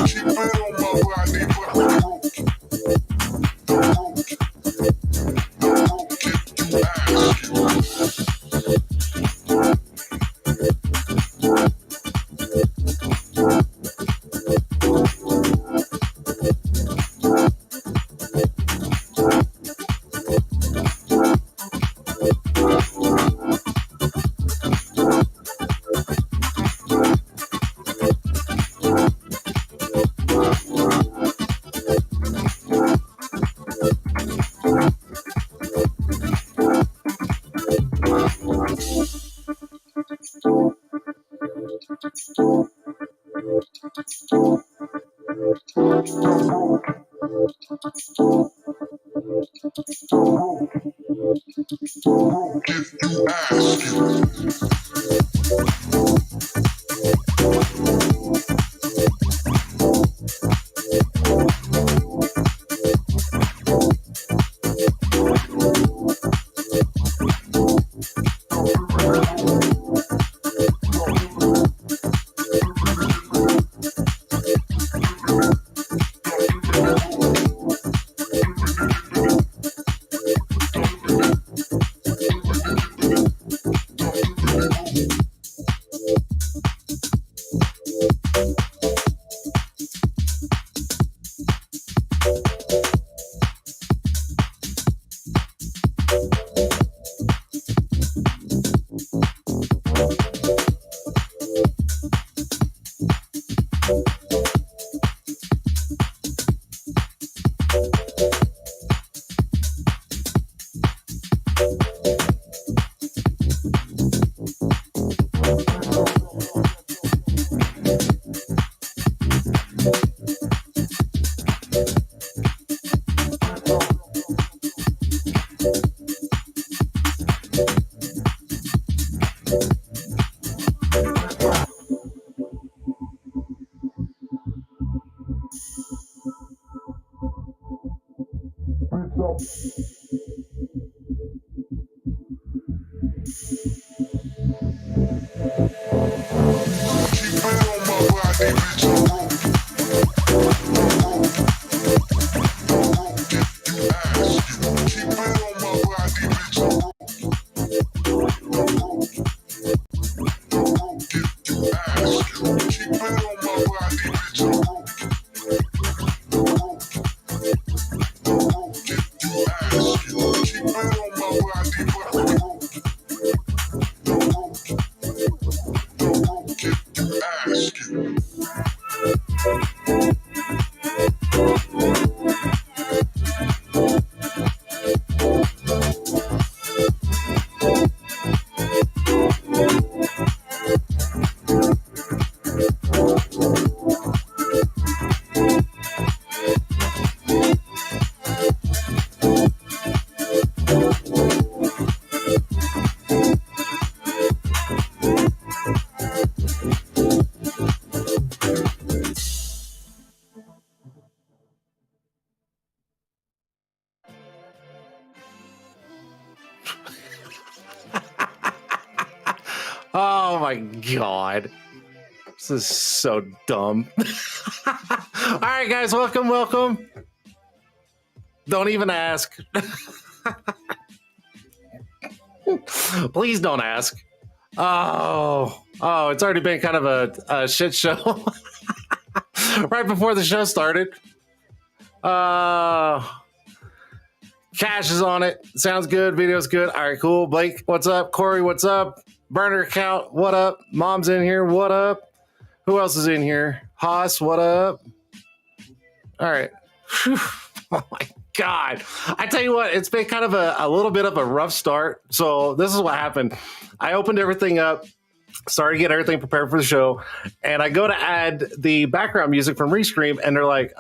Keep it on my body, but the rope get you ask you. Get you ask you. Oh my god. This is so dumb. All right, guys, welcome. Don't even ask. Please don't ask. Oh, it's already been kind of a shit show right before the show started. Cash is on it. Sounds good. Video's good. All right, cool. Blake, what's up? Corey, what's up? Burner account, what up? Mom's in here, what up? Who else is in here? Haas, what up? All right. Whew. Oh my God. I tell you what, it's been kind of a little bit of a rough start. So this is what happened. I opened everything up, started to get everything prepared for the show, and I go to add the background music from Restream, and they're like,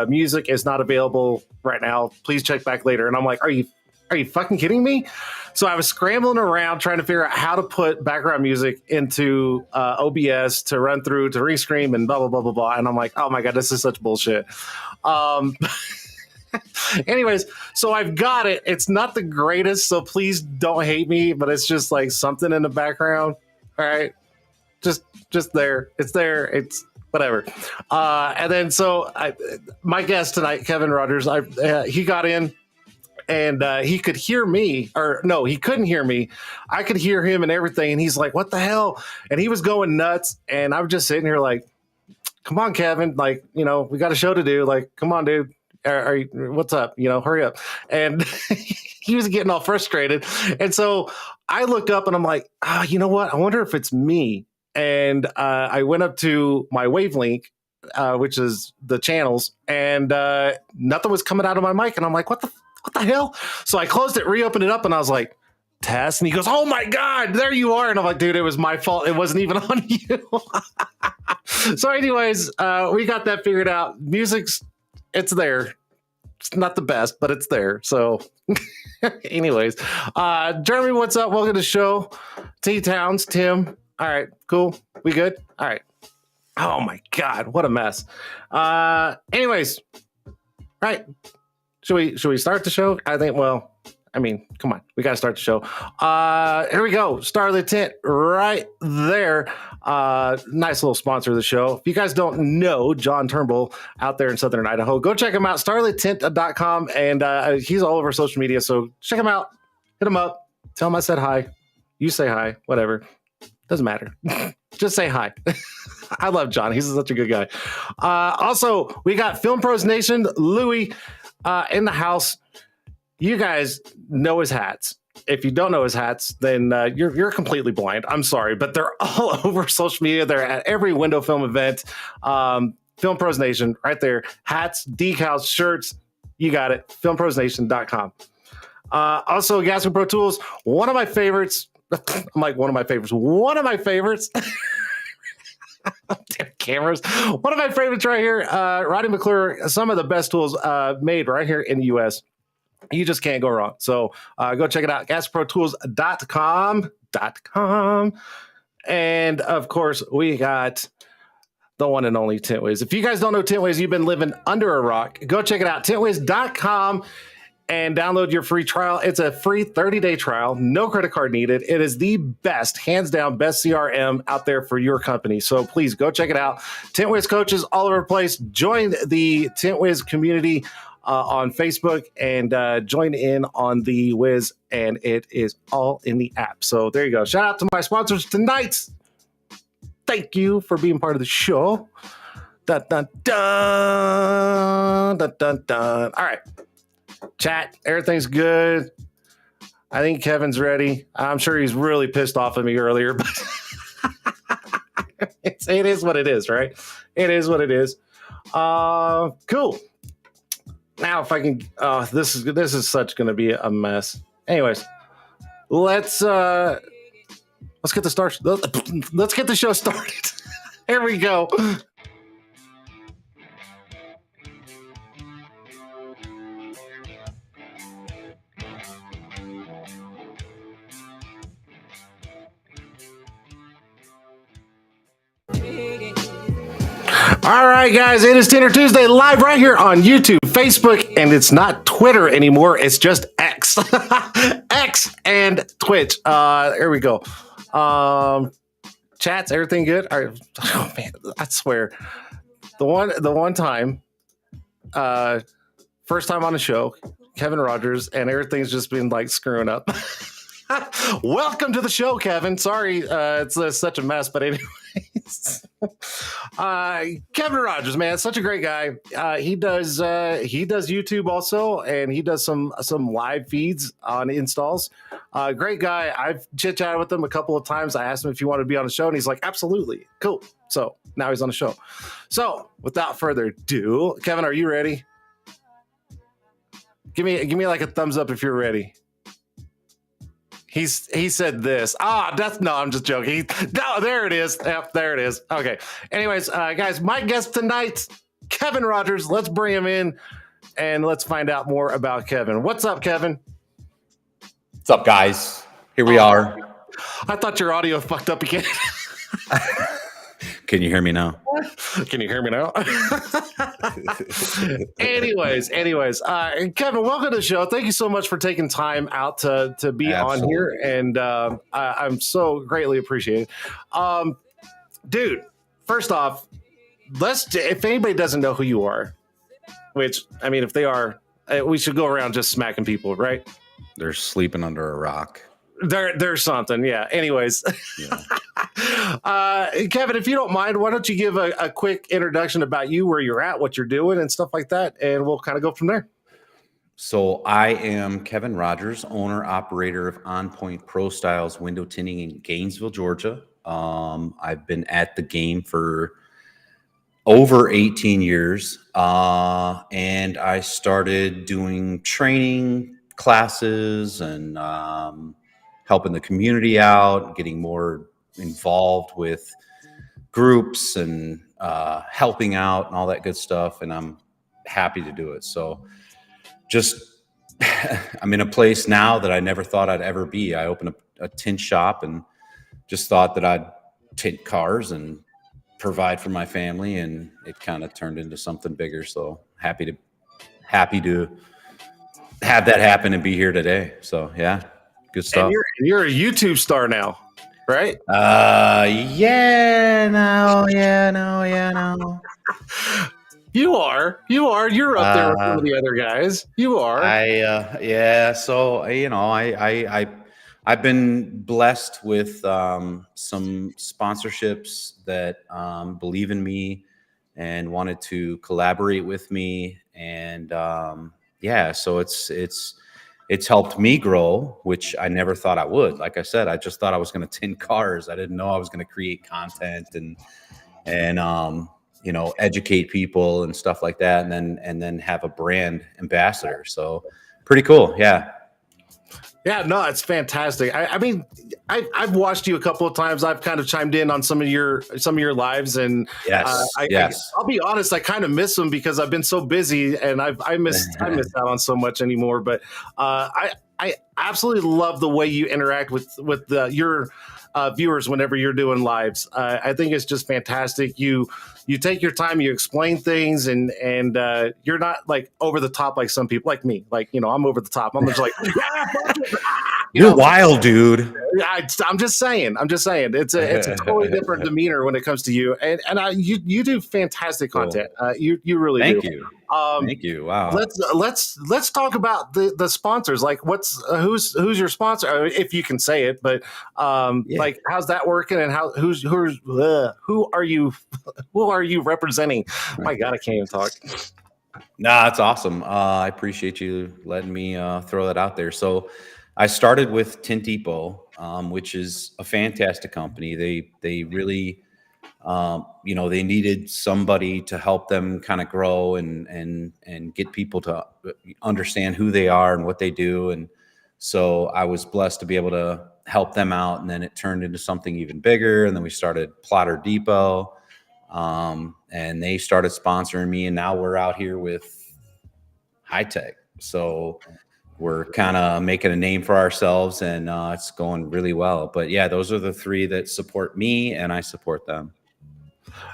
music is not available right now. Please check back later. And I'm like, are you fucking kidding me? So I was scrambling around trying to figure out how to put background music into OBS to run through to Restream and blah, blah, blah, blah, blah. And I'm like, oh my God, this is such bullshit. Anyways, so I've got it. It's not the greatest, so please don't hate me, but it's just like something in the background. All right. Just there. It's there. whatever. And then my guest tonight, Kevin Rogers, he got in and he could hear me, or no, he couldn't hear me. I could hear him and everything. And he's like, what the hell? And he was going nuts. And I was just sitting here like, come on, Kevin. Like, we got a show to do. Like, come on, dude. What's up? Hurry up. And he was getting all frustrated. And so I looked up and I'm like, you know what? I wonder if it's me. And I went up to my wavelength, which is the channels, and nothing was coming out of my mic. And I'm like, what the hell? So I closed it, reopened it up, and I was like, test. And he goes, oh my God, there you are. And I'm like, dude, it was my fault. It wasn't even on you. So anyways, we got that figured out. It's there. It's not the best, but it's there. So anyways, Jeremy, what's up? Welcome to the show. T-Towns, Tim. All right, cool. We good? All right. Oh my God, what a mess. Anyways, right. Should we start the show? Come on. We got to start the show. Here we go. Starlit Tint right there. Nice little sponsor of the show. If you guys don't know John Turnbull out there in Southern Idaho, go check him out. StarlitTint.com. And he's all over social media. So check him out. Hit him up. Tell him I said hi. You say hi. Whatever. Doesn't matter. Just say hi. I love John. He's such a good guy. Also, we got Film Pros Nation, Louie in the house. You guys know his hats. If you don't know his hats, then you're completely blind. I'm sorry, but they're all over social media. They're at every window film event. Film Pros Nation, right there. Hats, decals, shirts. You got it. FilmProsNation.com. Also, Gasper Pro Tools, one of my favorites. I'm like, one of my favorites. One of my favorites. Damn cameras. One of my favorites right here. Roddy McClure, some of the best tools made right here in the U.S. You just can't go wrong. So go check it out. GasProTools.com. And of course, we got the one and only Tintways. If you guys don't know Tintways, you've been living under a rock. Go check it out. Tintways.com. And download your free trial. It's a free 30-day trial. No credit card needed. It is the best, hands down, best CRM out there for your company. So please go check it out. Tintwiz coaches all over the place. Join the Tintwiz community on Facebook and join in on the Wiz. And it is all in the app. So there you go. Shout out to my sponsors tonight. Thank you for being part of the show. Dun, dun, dun, dun, dun, dun. All right. Chat, everything's good. I think Kevin's ready. I'm sure he's really pissed off at me earlier, but it is what it is, right? It is what it is. Cool. Now, if I can, this is such going to be a mess. Anyways, let's get the show started. Here we go. All right, guys, it is Tint'er Tuesday live right here on YouTube, Facebook, and it's not Twitter anymore. It's just X. X and Twitch. Here we go. Chats, everything good? All right. Oh, man, I swear. The one time, first time on the show, Kevin Rogers, and everything's just been like screwing up. Welcome to the show, Kevin. Sorry, it's such a mess, but anyways, Kevin Rogers, man, such a great guy. He does YouTube also, and he does some live feeds on installs. Great guy. I've chit chatted with him a couple of times. I asked him if he wanted to be on the show, and he's like, absolutely, cool. So now he's on the show. So without further ado, Kevin, are you ready? Give me like a thumbs up if you're ready. He said this. No, I'm just joking. No, there it is. Yep, there it is. Okay. Anyways, guys, my guest tonight, Kevin Rogers. Let's bring him in and let's find out more about Kevin. What's up, Kevin? What's up, guys? Here we are. I thought your audio fucked up again. Can you hear me now? Can you hear me now? Anyways, Kevin, welcome to the show. Thank you so much for taking time out to be on here, and I'm so greatly appreciated. Dude, first off, if anybody doesn't know who you are, which I mean, if they are, we should go around just smacking people, right? They're sleeping under a rock. There's something, yeah. Anyways, Yeah. Kevin, if you don't mind, why don't you give a quick introduction about you, where you're at, what you're doing, and stuff like that, and we'll kind of go from there. So I am Kevin Rogers, owner operator of On Point Pro Styles Window Tinting in Gainesville, Georgia. I've been at the game for over 18 years, and I started doing training classes and helping the community out, getting more involved with groups and helping out and all that good stuff. And I'm happy to do it. So just I'm in a place now that I never thought I'd ever be. I opened a tint shop and just thought that I'd tint cars and provide for my family, and it kind of turned into something bigger. So happy to have that happen and be here today. So yeah, good stuff. And you're a YouTube star now, right? Yeah, no. You are. You're up there with some of the other guys. You are. Yeah. So I've been blessed with some sponsorships that believe in me and wanted to collaborate with me, and so it's helped me grow, which I never thought I would. Like I said, I just thought I was going to tint cars. I didn't know I was going to create content and educate people and stuff like that, and then have a brand ambassador. So pretty cool. Yeah. Yeah, no, it's fantastic. I mean, I've watched you a couple of times. I've kind of chimed in on some of your lives, and yes. I'll be honest, I kind of miss them because I've been so busy, and I missed out on so much anymore. But I absolutely love the way you interact with your viewers whenever you're doing lives. I think it's just fantastic. You take your time, you explain things, and you're not like over the top like some people, like me. Like, I'm over the top. I'm just like, you're wild, dude. I'm just saying. It's a totally different demeanor when it comes to you, and you do fantastic content. You really Thank do. you. Thank you. Wow. Let's talk about the sponsors. Like, who's your sponsor, if you can say it, but like, how's that working, and who are you representing? My God, I can't even talk. Nah, that's awesome. I appreciate you letting me throw that out there. So I started with Tint'er, which is a fantastic company. They really, they needed somebody to help them kind of grow and get people to understand who they are and what they do. And so I was blessed to be able to help them out. And then it turned into something even bigger. And then we started Plotter Depot, and they started sponsoring me. And now we're out here with High Tech. So we're kind of making a name for ourselves, and it's going really well. But yeah, those are the three that support me, and I support them.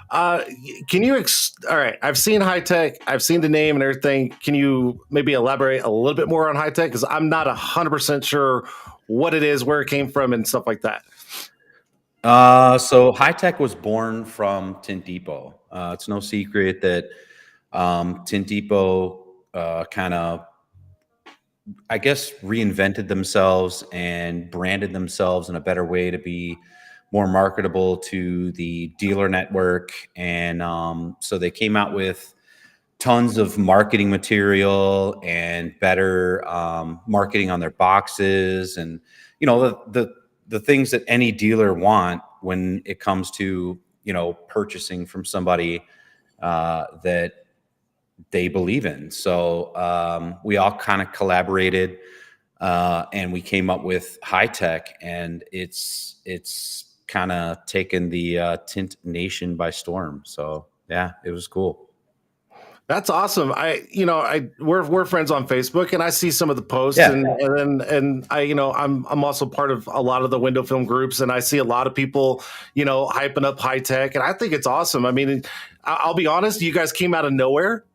Can you all right, I've seen High Tech, I've seen the name and everything. Can you maybe elaborate a little bit more on High Tech, because I'm not 100% sure what it is, where it came from, and stuff like that? So High Tech was born from Tint'er. It's no secret that Tint'er kind of, I guess, reinvented themselves and branded themselves in a better way to be more marketable to the dealer network. And so they came out with tons of marketing material and better marketing on their boxes, and the things that any dealer want when it comes to purchasing from somebody that they believe in. So we all kind of collaborated, and we came up with High Tech, and it's kind of taken the tint nation by storm. So yeah, it was cool. That's awesome. We're friends on Facebook, and I see some of the posts, Yeah. and I'm also part of a lot of the window film groups, and I see a lot of people, hyping up High Tech, and I think it's awesome. I mean, I'll be honest, you guys came out of nowhere.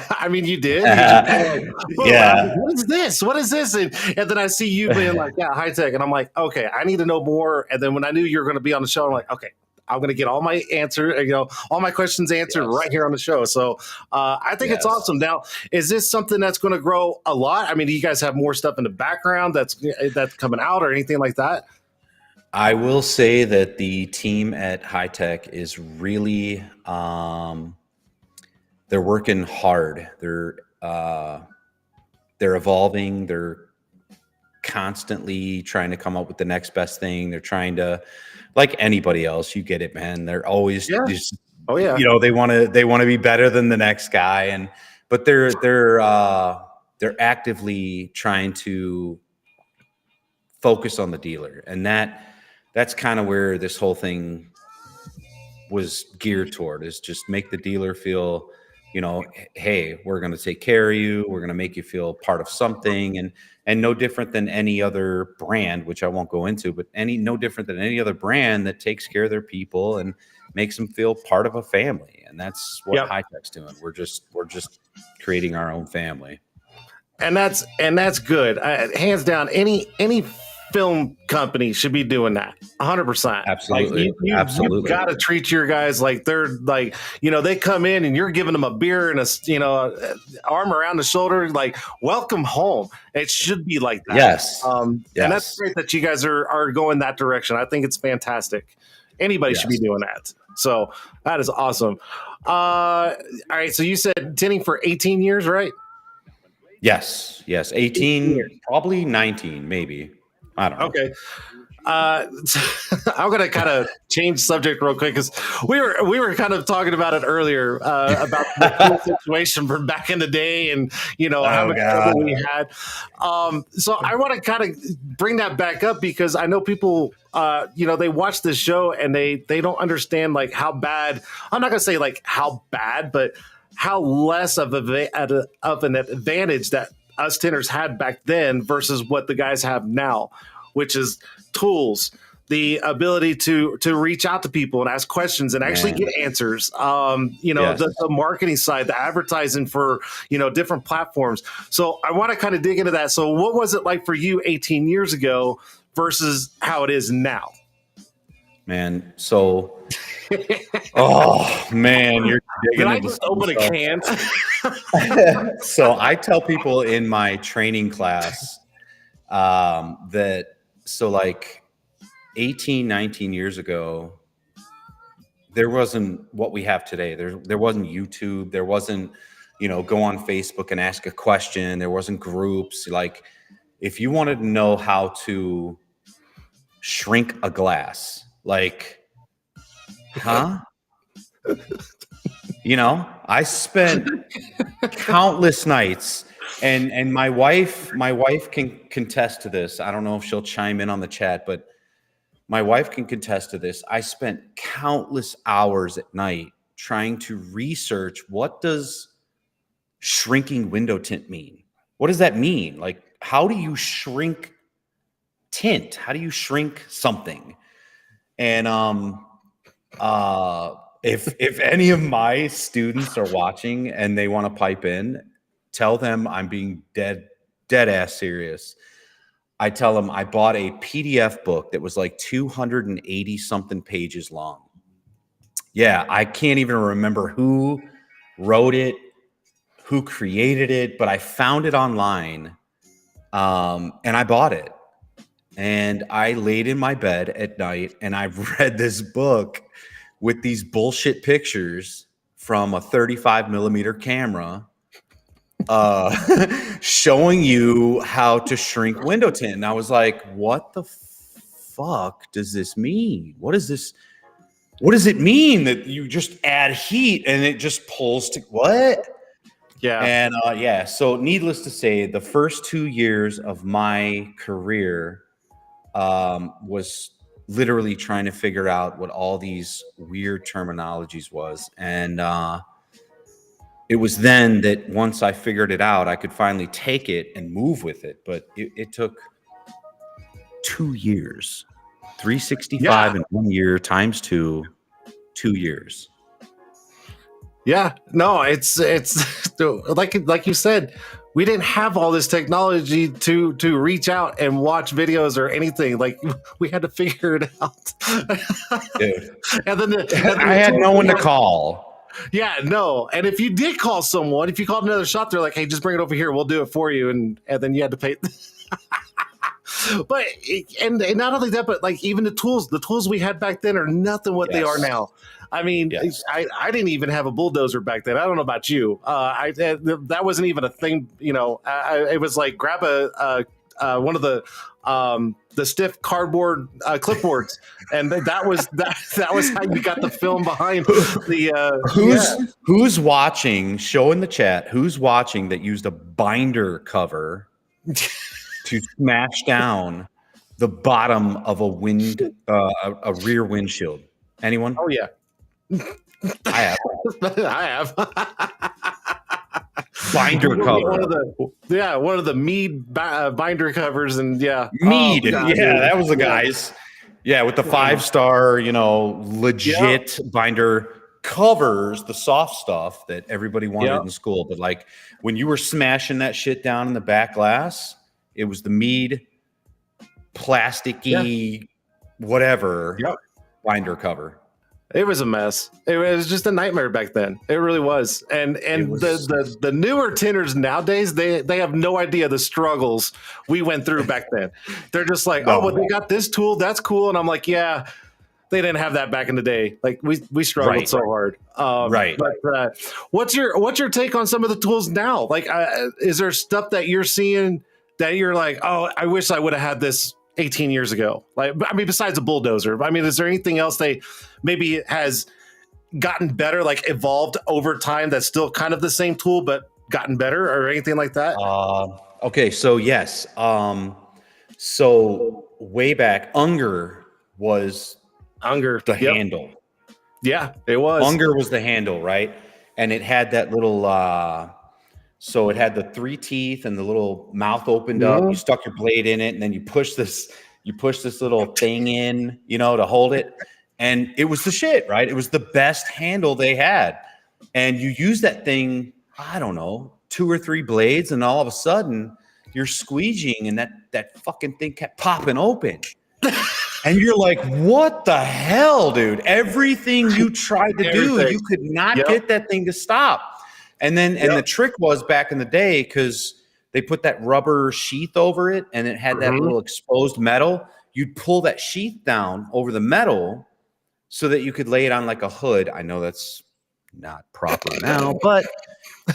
I mean, you did. Yeah. What is this? What is this? And then I see you being like, yeah, High Tech, and I'm like, okay, I need to know more. And then when I knew you were going to be on the show, I'm like, okay, I'm going to get all my all my questions answered right here on the show. So I think it's awesome. Now, is this something that's going to grow a lot? I mean, do you guys have more stuff in the background that's coming out or anything like that? I will say that the team at High Tech is really they're working hard. They're evolving. They're constantly trying to come up with the next best thing. They're trying to, like anybody else, you get it, man. They're always just, they want to be better than the next guy, but they're actively trying to focus on the dealer, and that's kind of where this whole thing was geared toward, is just make the dealer feel, hey, we're going to take care of you. We're going to make you feel part of something, and no different than any other brand, which I won't go into, but no different than any other brand that takes care of their people and makes them feel part of a family. And that's what High Tech's doing. We're just creating our own family. And that's good. Hands down, any film company should be doing that 100%. Absolutely. You've got to treat your guys like they're like, they come in and you're giving them a beer and a arm around the shoulder, like, welcome home. It should be like that. Yes. And that's great that you guys are going that direction. I think it's fantastic. Anybody should be doing that. So that is awesome. All right. So you said tinting for 18 years, right? Yes. 18, probably 19, maybe. I don't know. Okay. I'm going to kind of change subject real quick, because we were kind of talking about it earlier about the whole situation from back in the day, and how much trouble we had. So I want to kind of bring that back up, because I know people, they watch this show and they don't understand like how bad. I'm not going to say like how bad, but how less of an advantage that us tinters had back then versus what the guys have now, which is tools, the ability to reach out to people and ask questions and actually get answers. The marketing side, the advertising for, different platforms. So I want to kind of dig into that. So what was it like for you 18 years ago versus how it is now? Man, so oh man, you're digging. Did I just open a can? So I tell people in my training class that like 18, 19 years ago, there wasn't what we have today. There wasn't YouTube. There wasn't, go on Facebook and ask a question. There wasn't groups. Like, if you wanted to know how to shrink a glass, like, I spent countless nights, and my wife can contest to this. I don't know if she'll chime in on the chat, but my wife can contest to this. I spent countless hours at night trying to research, what does shrinking window tint mean? What does that mean? Like, how do you shrink tint? How do you shrink something? And if any of my students are watching and they want to pipe in, tell them I'm being dead ass serious. I tell them I bought a PDF book that was like 280 something pages long. Yeah, I can't even remember who wrote it, who created it, but I found it online, and I bought it. And I laid in my bed at night and I read this book with these bullshit pictures from a 35 millimeter camera showing you how to shrink window tint. And I was like, what the fuck does this mean? What is this? What does it mean that you just add heat and it just pulls to what? Yeah. And so needless to say, the first 2 years of my career was literally trying to figure out what all these weird terminologies was. And it was then that once I figured it out, I could finally take it and move with it. But it took 2 years, 365 in 1 year times 2 years. Yeah, no, it's like you said, we didn't have all this technology to reach out and watch videos or anything. Like we had to figure it out. Dude. and then I the had tools no we one to had- call. Yeah, no. And if you did call someone, if you called another shop, they're like, "Hey, just bring it over here. We'll do it for you." And then you had to pay. But and not only that, but like even the tools we had back then are nothing what they are Yes. now. I mean, Yes. I didn't even have a bulldozer back then. I don't know about you. That wasn't even a thing. You know, it was like grab one of the stiff cardboard clipboards, and that was how you got the film behind the. Who's watching? Show in the chat. Who's watching that used a binder cover to smash down the bottom of a rear windshield? Anyone? Oh yeah, I have I have. binder cover. One of the Mead binder covers, and yeah, Mead. Oh, God, yeah, dude. that was the guys. Yeah, with the 5-star, legit binder covers, the soft stuff that everybody wanted in school. But like when you were smashing that shit down in the back glass, it was the Mead plasticky whatever binder cover. It was a mess. It was just a nightmare back then. It really was. And the newer Tint'ers nowadays, they have no idea the struggles we went through back then. They're just like, oh, well, they got this tool, that's cool. And I'm like, yeah, they didn't have that back in the day. Like we struggled so hard. Right. But what's your take on some of the tools now? Like, is there stuff that you're seeing that you're like, oh, I wish I would have had this 18 years ago? Like, I mean, besides a bulldozer, I mean, is there anything else they maybe has gotten better, like evolved over time that's still kind of the same tool, but gotten better or anything like that? Okay. So yes. So way back, Unger was the handle. Yeah, it was. Unger was the handle, right? And it had that little so it had the 3 teeth and the little mouth opened up. You stuck your blade in it, and then you push this little thing in, to hold it. And it was the shit, right? It was the best handle they had. And you use that thing, I don't know, 2 or 3 blades, and all of a sudden you're squeegeeing, and that fucking thing kept popping open. And you're like, what the hell, dude? Everything you tried to do, you could not get that thing to stop. And then, and the trick was back in the day, because they put that rubber sheath over it, and it had that little exposed metal. You'd pull that sheath down over the metal so that you could lay it on like a hood. I know that's not proper now, but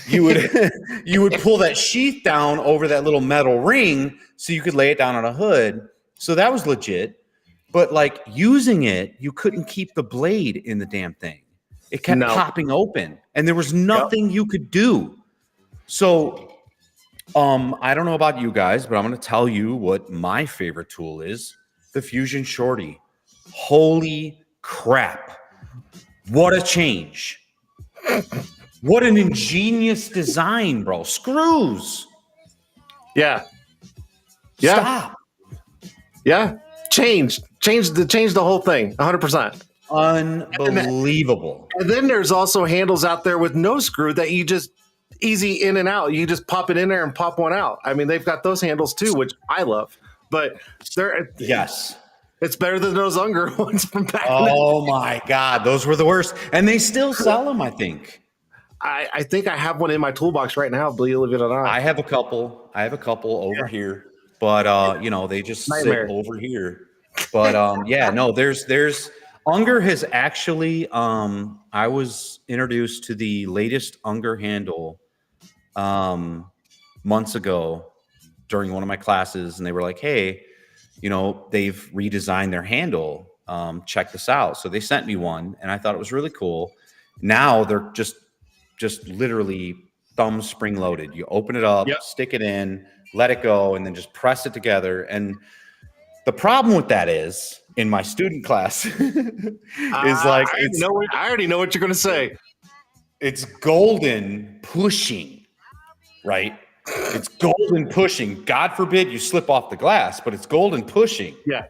you would pull that sheath down over that little metal ring so you could lay it down on a hood. So that was legit. But like using it, you couldn't keep the blade in the damn thing. It kept popping open, and there was nothing you could do. So I don't know about you guys, but I'm going to tell you what my favorite tool is: the Fusion Shorty. Holy crap. What a change. What an ingenious design, bro. Screws. Yeah. Stop. Yeah. Change the whole thing. 100%. Unbelievable. And then there's also handles out there with no screw that you just easy in and out. You just pop it in there and pop one out. I mean, they've got those handles too, which I love. But it's better than those Unger ones from back. Oh my God, those were the worst, and they still sell them. I think. I think I have one in my toolbox right now. Believe it or not, I have a couple. over here, but they just sit over here. But there's Unger has actually. I was introduced to the latest Unger handle months ago during one of my classes, and they were like, "Hey, they've redesigned their handle. Check this out." So they sent me one, and I thought it was really cool. Now they're just literally thumb spring loaded. You open it up, stick it in, let it go, and then just press it together. And the problem with that is, in my student class, is like I already know what you're going to say. It's golden pushing, right? It's golden pushing. God forbid you slip off the glass, but it's golden pushing. Yeah.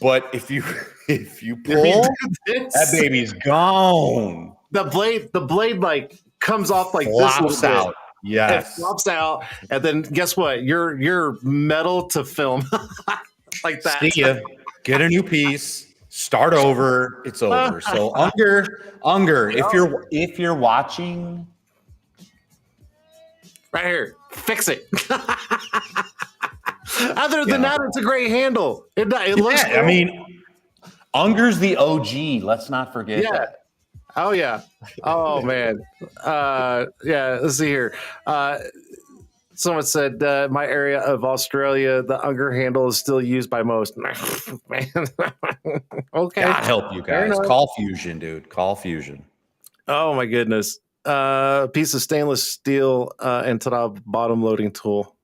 But if you pull, that baby's gone. the blade like comes off like this a Flops little out. bit. It Yes. flops out, and then guess what? You're metal to film like that. See ya. Get a new piece. Start over. It's over. So Unger, if you're watching, Right here, fix it. Other than that, it's a great handle. It looks. I mean, Unger's the OG. Let's not forget that. Oh yeah. Oh man. Yeah. Let's see here. Someone said my area of Australia, the Unger handle is still used by most. Man. Okay. God help you guys. Call Fusion, dude. Call Fusion. Oh my goodness. Piece of stainless steel and ta-da bottom loading tool.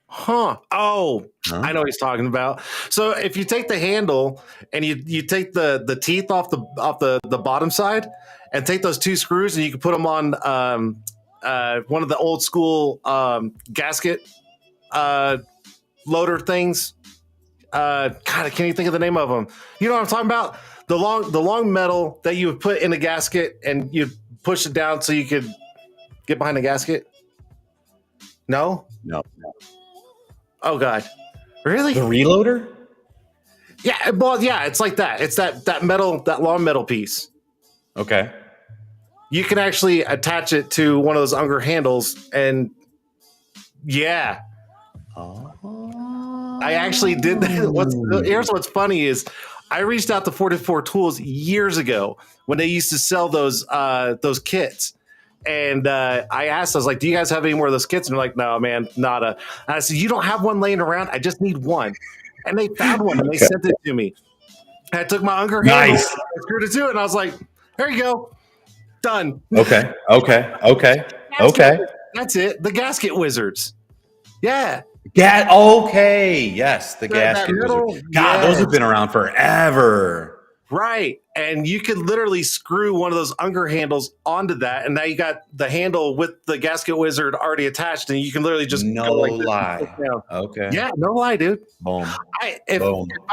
Huh. Oh, I know what he's talking about. So if you take the handle and you take the teeth off the bottom side and take those two screws and you can put them on one of the old school gasket loader things. God, I can't even think of the name of them. You know what I'm talking about? The long metal that you would put in a gasket and you push it down so you could get behind the gasket. No. Oh God, really? The reloader? Yeah, well, yeah, it's like that. It's that metal, that long metal piece. Okay. You can actually attach it to one of those Unger handles, and yeah. I actually did that. Here's what's funny is I reached out to 44 Tools years ago when they used to sell those kits. And I asked, I was like, do you guys have any more of those kits? And they're like, no, man, nada. And I said, you don't have one laying around? I just need one. And they found one and they sent it to me. And I took my Unger handle, I screwed it to it, and I was like, there you go. Done. Okay. That's it. The gasket wizards. Yeah. Okay. Yes, the gasket middle, wizard. God, those have been around forever. Right. And you could literally screw one of those Unger handles onto that. And now you got the handle with the gasket wizard already attached. And you can literally just no go like lie. Okay. Yeah, no lie, dude. Boom. If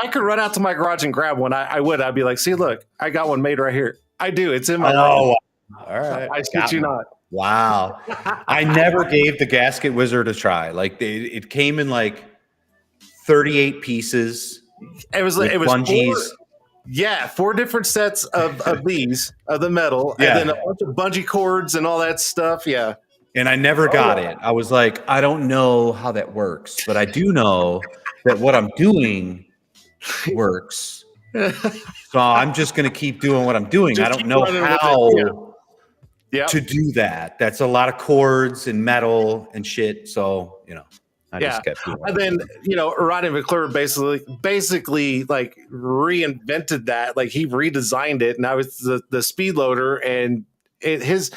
I could run out to my garage and grab one, I would. I'd be like, see, look, I got one made right here. I do. It's in my all right. I shit you not. Wow. I never gave the gasket wizard a try. Like it came in like 38 pieces. It was bungees. Four different sets of these of the metal, and then a bunch of bungee cords and all that stuff. Yeah, and I never got it. I was like, I don't know how that works, but I do know that what I'm doing works. So I'm just going to keep doing what I'm doing. I don't know how to do that. That's a lot of cords and metal and shit. So I just kept doing it. And then, Rodney McClure basically like reinvented that. Like he redesigned it. Now it's the speed loader, and his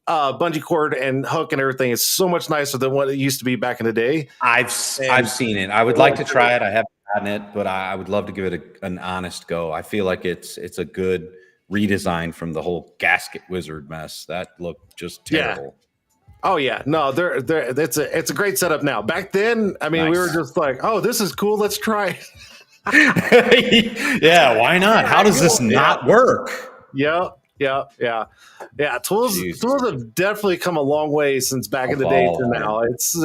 bungee cord and hook and everything is so much nicer than what it used to be back in the day. I've seen it. I would like to try it. I haven't gotten it, but I would love to give it an honest go. I feel like it's a good redesign from the whole gasket wizard mess. That looked just terrible. Yeah. Oh yeah, no, it's a great setup now. Back then, I mean, we were just like, oh, this is cool. Let's try it. Yeah, why not? How does this not work? Yeah. Tools have definitely come a long way since back in the day to now. It's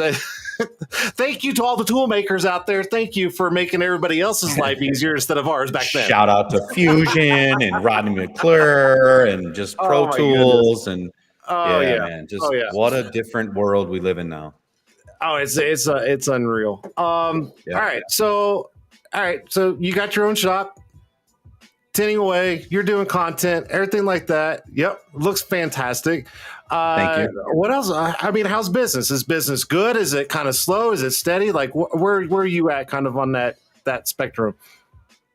thank you to all the tool makers out there. Thank you for making everybody else's life easier instead of ours back then. Shout out to Fusion and Rodney McClure and just Pro Tools and. Man. What a different world we live in now. Oh, it's unreal. All right. So you got your own shop, tinting away, you're doing content, everything like that. Yep. Looks fantastic. Thank you. What else? I mean, how's business? Is business good? Is it kind of slow? Is it steady? Like where are you at kind of on that spectrum?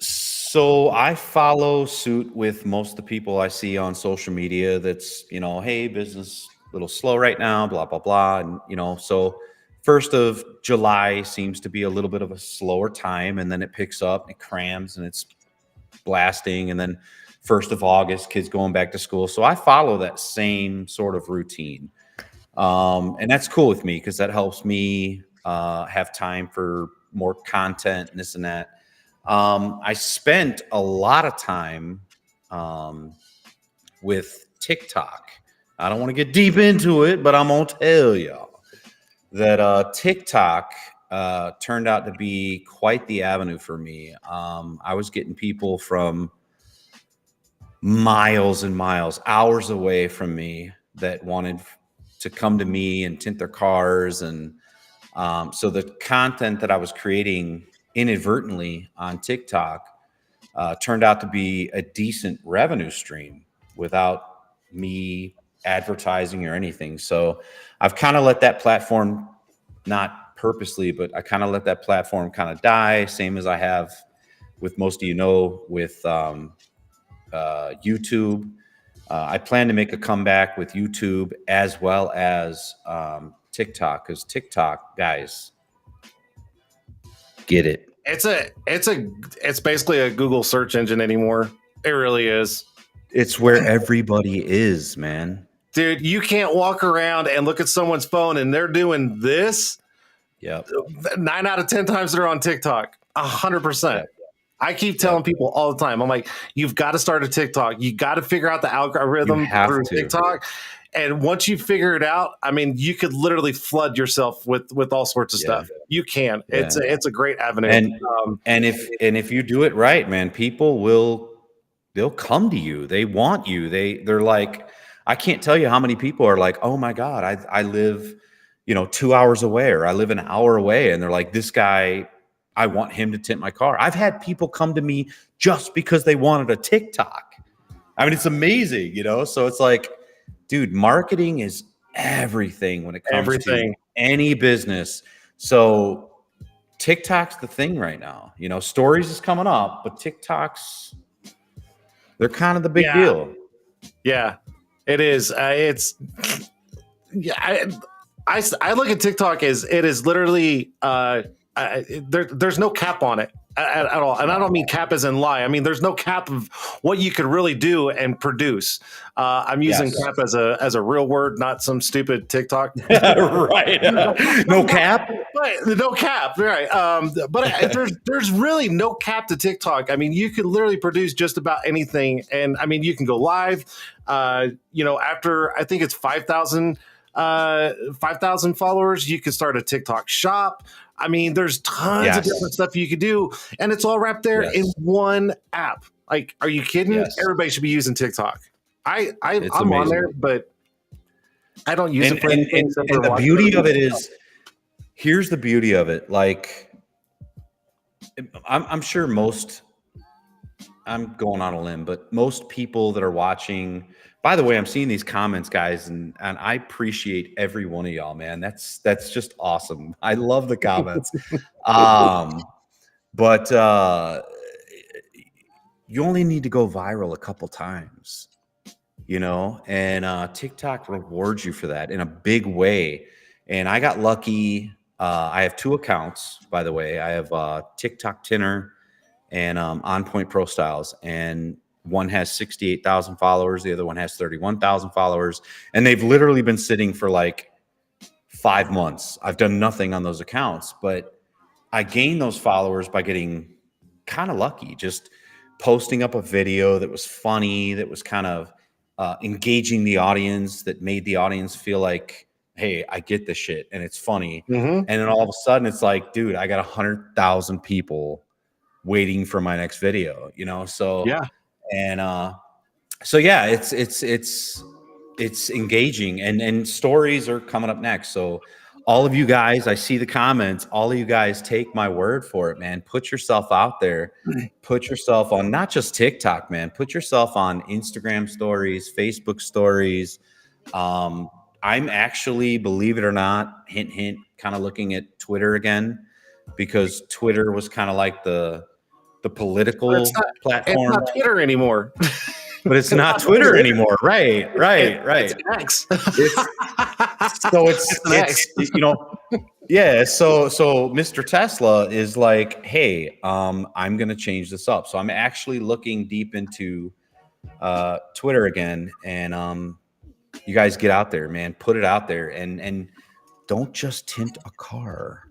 So I follow suit with most of the people I see on social media. That's, hey, business a little slow right now, blah, blah, blah. And, so 1st of July seems to be a little bit of a slower time. And then it picks up, it crams, and it's blasting. And then 1st of August, kids going back to school. So I follow that same sort of routine. And that's cool with me because that helps me have time for more content and this and that. I spent a lot of time with TikTok. I don't want to get deep into it, but I'm gonna tell y'all that TikTok turned out to be quite the avenue for me. I was getting people from miles and miles, hours away from me that wanted to come to me and tint their cars. And so the content that I was creating inadvertently on TikTok turned out to be a decent revenue stream without me advertising or anything. So I've kind of let that platform, not purposely, but I kind of let that platform kind of die, same as I have with most of with YouTube. I plan to make a comeback with YouTube as well as TikTok, because TikTok, guys, get it. It's basically a Google search engine anymore. It really is. It's where everybody is, man. Dude, you can't walk around and look at someone's phone and they're doing this. Yep. 9 out of 10 times they're on TikTok. 100%. Yep. I keep telling people all the time, I'm like, you've got to start a TikTok. You got to figure out the algorithm through TikTok. And once you figure it out, I mean, you could literally flood yourself with all sorts of stuff. You can. Yeah. It's a great avenue. And if you do it right, man, people they'll come to you. They want you. They're like, I can't tell you how many people are like, oh my God, I live, 2 hours away, or I live an hour away. And they're like, this guy, I want him to tint my car. I've had people come to me just because they wanted a TikTok. I mean, it's amazing, So it's like, dude, marketing is everything when it comes to any business. So TikTok's the thing right now. Stories is coming up, but TikTok's, they're kind of the big deal. Yeah, it is. I look at TikTok as it is literally there's no cap on it at all. And I don't mean cap as in lie. I mean, there's no cap of what you could really do and produce. I'm using cap as a real word, not some stupid TikTok. Right. No cap? No cap. Right. But there's really no cap to TikTok. I mean, you could literally produce just about anything. And I mean, you can go live, after I think it's 5,000 followers, you can start a TikTok shop. I mean, there's tons of different stuff you could do, and it's all wrapped there in one app. Like, are you kidding? Everybody should be using TikTok. I'm amazing on there, but I don't use it for anything. And the beauty of it is, here's the beauty of it. Like, I'm sure I'm going on a limb, but most people that are watching. By the way, I'm seeing these comments, guys, and I appreciate every one of y'all, man. That's just awesome. I love the comments. But you only need to go viral a couple times, and TikTok rewards you for that in a big way. And I got lucky. I have 2 accounts, by the way. I have TikTok Tint'er and On Point Pro Styles, and one has 68,000 followers. The other one has 31,000 followers. And they've literally been sitting for like 5 months. I've done nothing on those accounts, but I gained those followers by getting kind of lucky, just posting up a video that was funny, that was kind of engaging the audience, that made the audience feel like, hey, I get this shit and it's funny. And then all of a sudden it's like, dude, I got 100,000 people waiting for my next video, So and it's engaging, and stories are coming up next. So all of you guys, I see the comments, all of you guys, take my word for it, man. Put yourself out there, put yourself on not just TikTok, man, put yourself on Instagram stories, Facebook stories. I'm actually, believe it or not, hint, hint, kind of looking at Twitter again, because Twitter was kind of like the political platform. It's not Twitter anymore. But it's not Twitter anymore. Right. It's X. So Mr. Tesla is like, hey, I'm going to change this up. So I'm actually looking deep into Twitter again. And you guys get out there, man, put it out there, and don't just tint a car.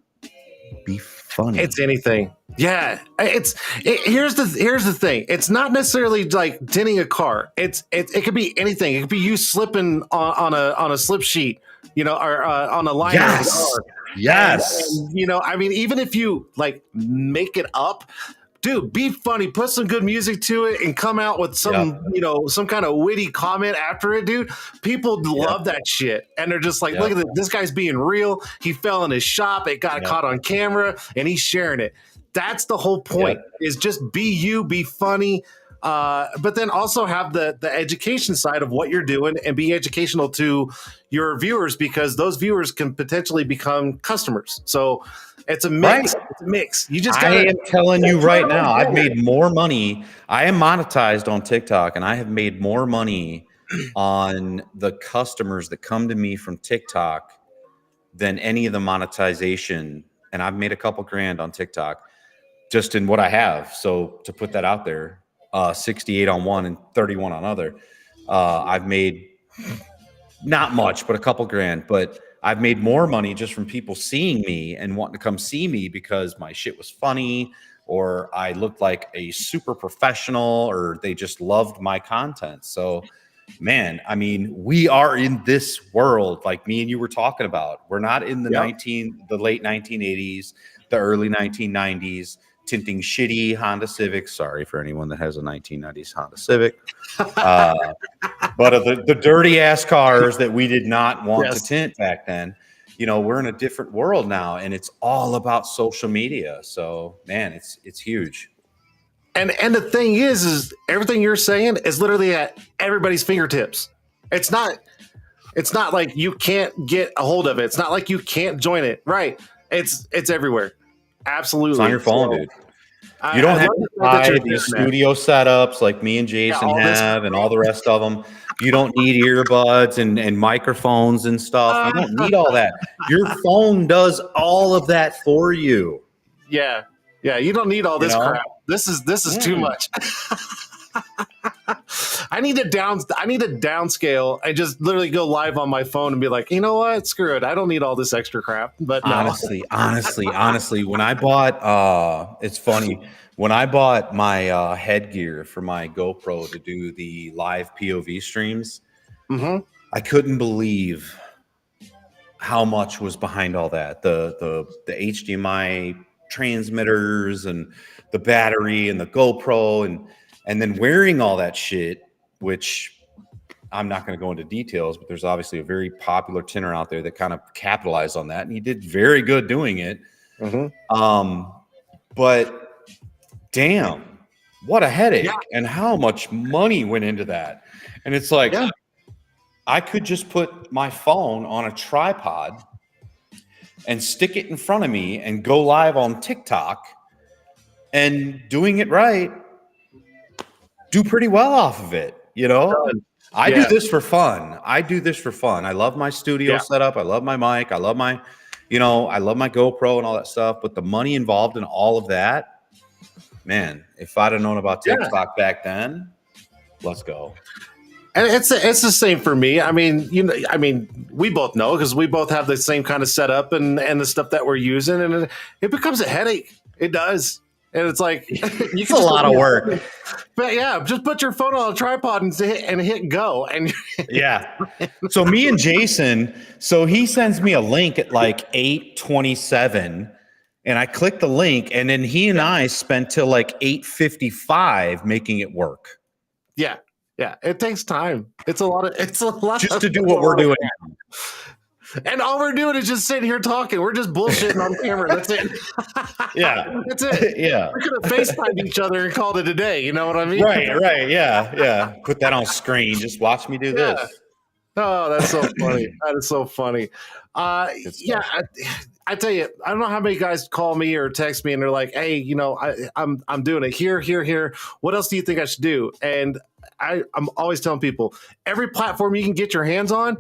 Be funny. It's anything. Yeah, here's the thing. It's not necessarily like tinting a car. It could be anything. It could be you slipping on a slip sheet, or on a liner of the car. Yes. And, I mean, even if you like make it up, dude, be funny, put some good music to it, and come out with some, some kind of witty comment after it, dude. People love that shit. And they're just like, look at this guy's being real. He fell in his shop. It got caught on camera and he's sharing it. That's the whole point is just be you, be funny. But then also have the education side of what you're doing and be educational to your viewers, because those viewers can potentially become customers. So it's a mix. Right. It's a mix. You just I am telling you right now, I've made more money. I am monetized on TikTok, and I have made more money on the customers that come to me from TikTok than any of the monetization. And I've made a couple grand on TikTok just in what I have. So to put that out there, 68 on one and 31 on other. I've made not much, but a couple grand. But I've made more money just from people seeing me and wanting to come see me because my shit was funny, or I looked like a super professional, or they just loved my content. So, man, I mean, we are in this world like me and you were talking about. We're not in the late 1980s, the early 1990s, tinting shitty Honda Civics. Sorry for anyone that has a 1990s Honda Civic. But the dirty ass cars that we did not want to tint back then. We're in a different world now, and it's all about social media. So, man, it's huge. And the thing is everything you're saying is literally at everybody's fingertips. It's not like you can't get a hold of it. It's not like you can't join it. Right. It's everywhere. Absolutely. It's on your phone, dude. You don't have to buy these studio setups like me and Jason have and all the rest of them. You don't need earbuds and microphones and stuff. You don't need all that. Your phone does all of that for you. Yeah. Yeah. You don't need all this crap. This is too much. I need to downscale and just literally go live on my phone and be like, you know what? Screw it. I don't need all this extra crap. But honestly, when I bought, it's funny, when I bought my headgear for my GoPro to do the live POV streams, I couldn't believe how much was behind all that. The HDMI transmitters and the battery and the GoPro and then wearing all that shit, which I'm not going to go into details, but there's obviously a very popular tinter out there that kind of capitalized on that, and he did very good doing it. But damn, what a headache, and how much money went into that. And it's like, I could just put my phone on a tripod and stick it in front of me and go live on TikTok, and doing it right, do pretty well off of it. I do this for fun. I love my studio setup. I love my mic. I love my GoPro and all that stuff. But the money involved in all of that, man, if I'd have known about TikTok back then, let's go. And it's the same for me. I mean, we both know, because we both have the same kind of setup and the stuff that we're using, and it becomes a headache. It does. And it's like, it's a lot of work. But just put your phone on a tripod and hit go. And So me and Jason, he sends me a link at like 8:27, and I click the link, and then he and I spent till like 8:55 making it work. Yeah. It takes time. It's a lot just to do what we're doing. And all we're doing is just sitting here talking. We're just bullshitting on camera. That's it. That's it. We could have FaceTimed each other and called it a day. You know what I mean? Right. Yeah. Put that on screen. Just watch me do this. Oh, that's so funny. That is so funny. I tell you, I don't know how many guys call me or text me and they're like, "Hey, I'm doing it here. What else do you think I should do?" And I'm always telling people, every platform you can get your hands on,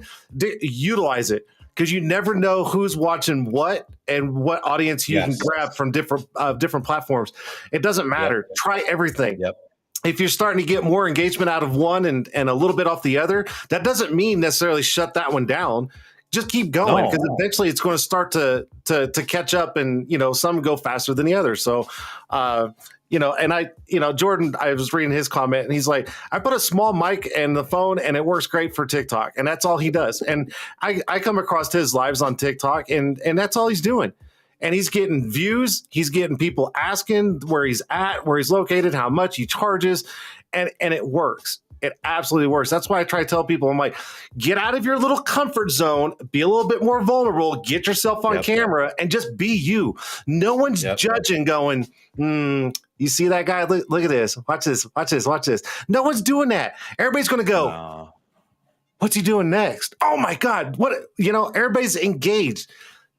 utilize it, because you never know who's watching what and what audience you can grab from different platforms. It doesn't matter. Try everything. If you're starting to get more engagement out of one and a little bit off the other, that doesn't mean necessarily shut that one down. just keep going, because No. eventually it's going to start to catch up, and some go faster than the others. So and Jordan, I was reading his comment, and he's like, I put a small mic in the phone and it works great for TikTok, and that's all he does. And I come across his lives on TikTok, and that's all he's doing. And he's getting views, he's getting people asking where he's at, where he's located, how much he charges, and it works. It absolutely works. That's why I try to tell people, I'm like, get out of your little comfort zone, be a little bit more vulnerable, get yourself on camera, and just be you. No one's judging, going, you see that guy? Look at this. Watch this. Watch this. Watch this. No one's doing that. Everybody's going to go, what's he doing next? Oh my God. What, everybody's engaged.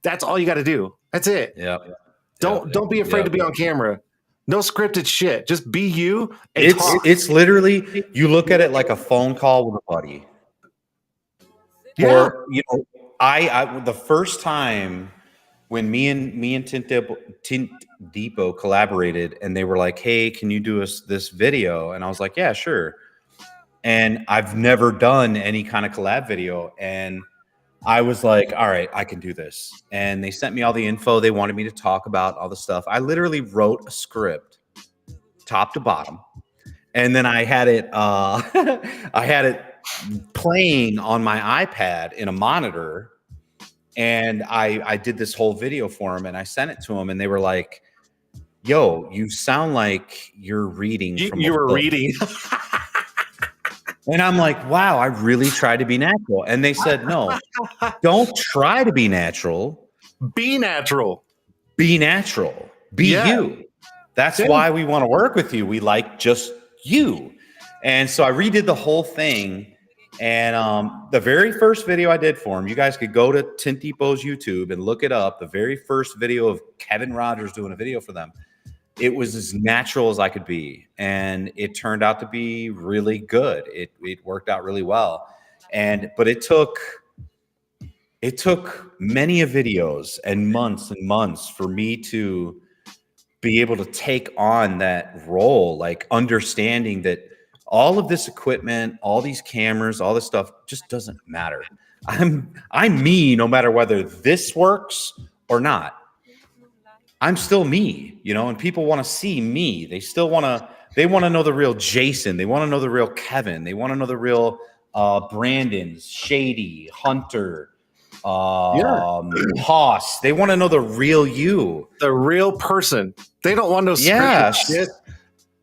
That's all you got to do. That's it. Don't be afraid to be on camera. No scripted shit. Just be you. And it's literally, you look at it like a phone call with a buddy. Or I the first time when me and Tint Depot collaborated, and they were like, hey, can you do us this video? And I was like, yeah, sure. And I've never done any kind of collab video, and I was like, all right, I can do this. And they sent me all the info they wanted me to talk about, all the stuff. I literally wrote a script top to bottom, and then I had it playing on my iPad in a monitor, and I did this whole video for them, and I sent it to them, and they were like, yo, you sound like you're reading from you were book. Reading. And I'm like, wow, I really tried to be natural. And they said, no, don't try to be natural. Be natural. Be natural. Be you. That's why we want to work with you. We like just you. And so I redid the whole thing. And the very first video I did for him, you guys could go to Tint Depot's YouTube and look it up. The very first video of Kevin Rogers doing a video for them. It was as natural as I could be, and it turned out to be really good. It worked out really well, but it took many videos and months for me to be able to take on that role, like understanding that all of this equipment, all these cameras, all this stuff just doesn't matter. I'm me, no matter whether this works or not. I'm still me, and people want to see me. They still want to know the real Jason. They want to know the real Kevin. They want to know the real Brandon, Shady, Hunter, Hoss. They want to know the real you. The real person. They don't want no scripted shit.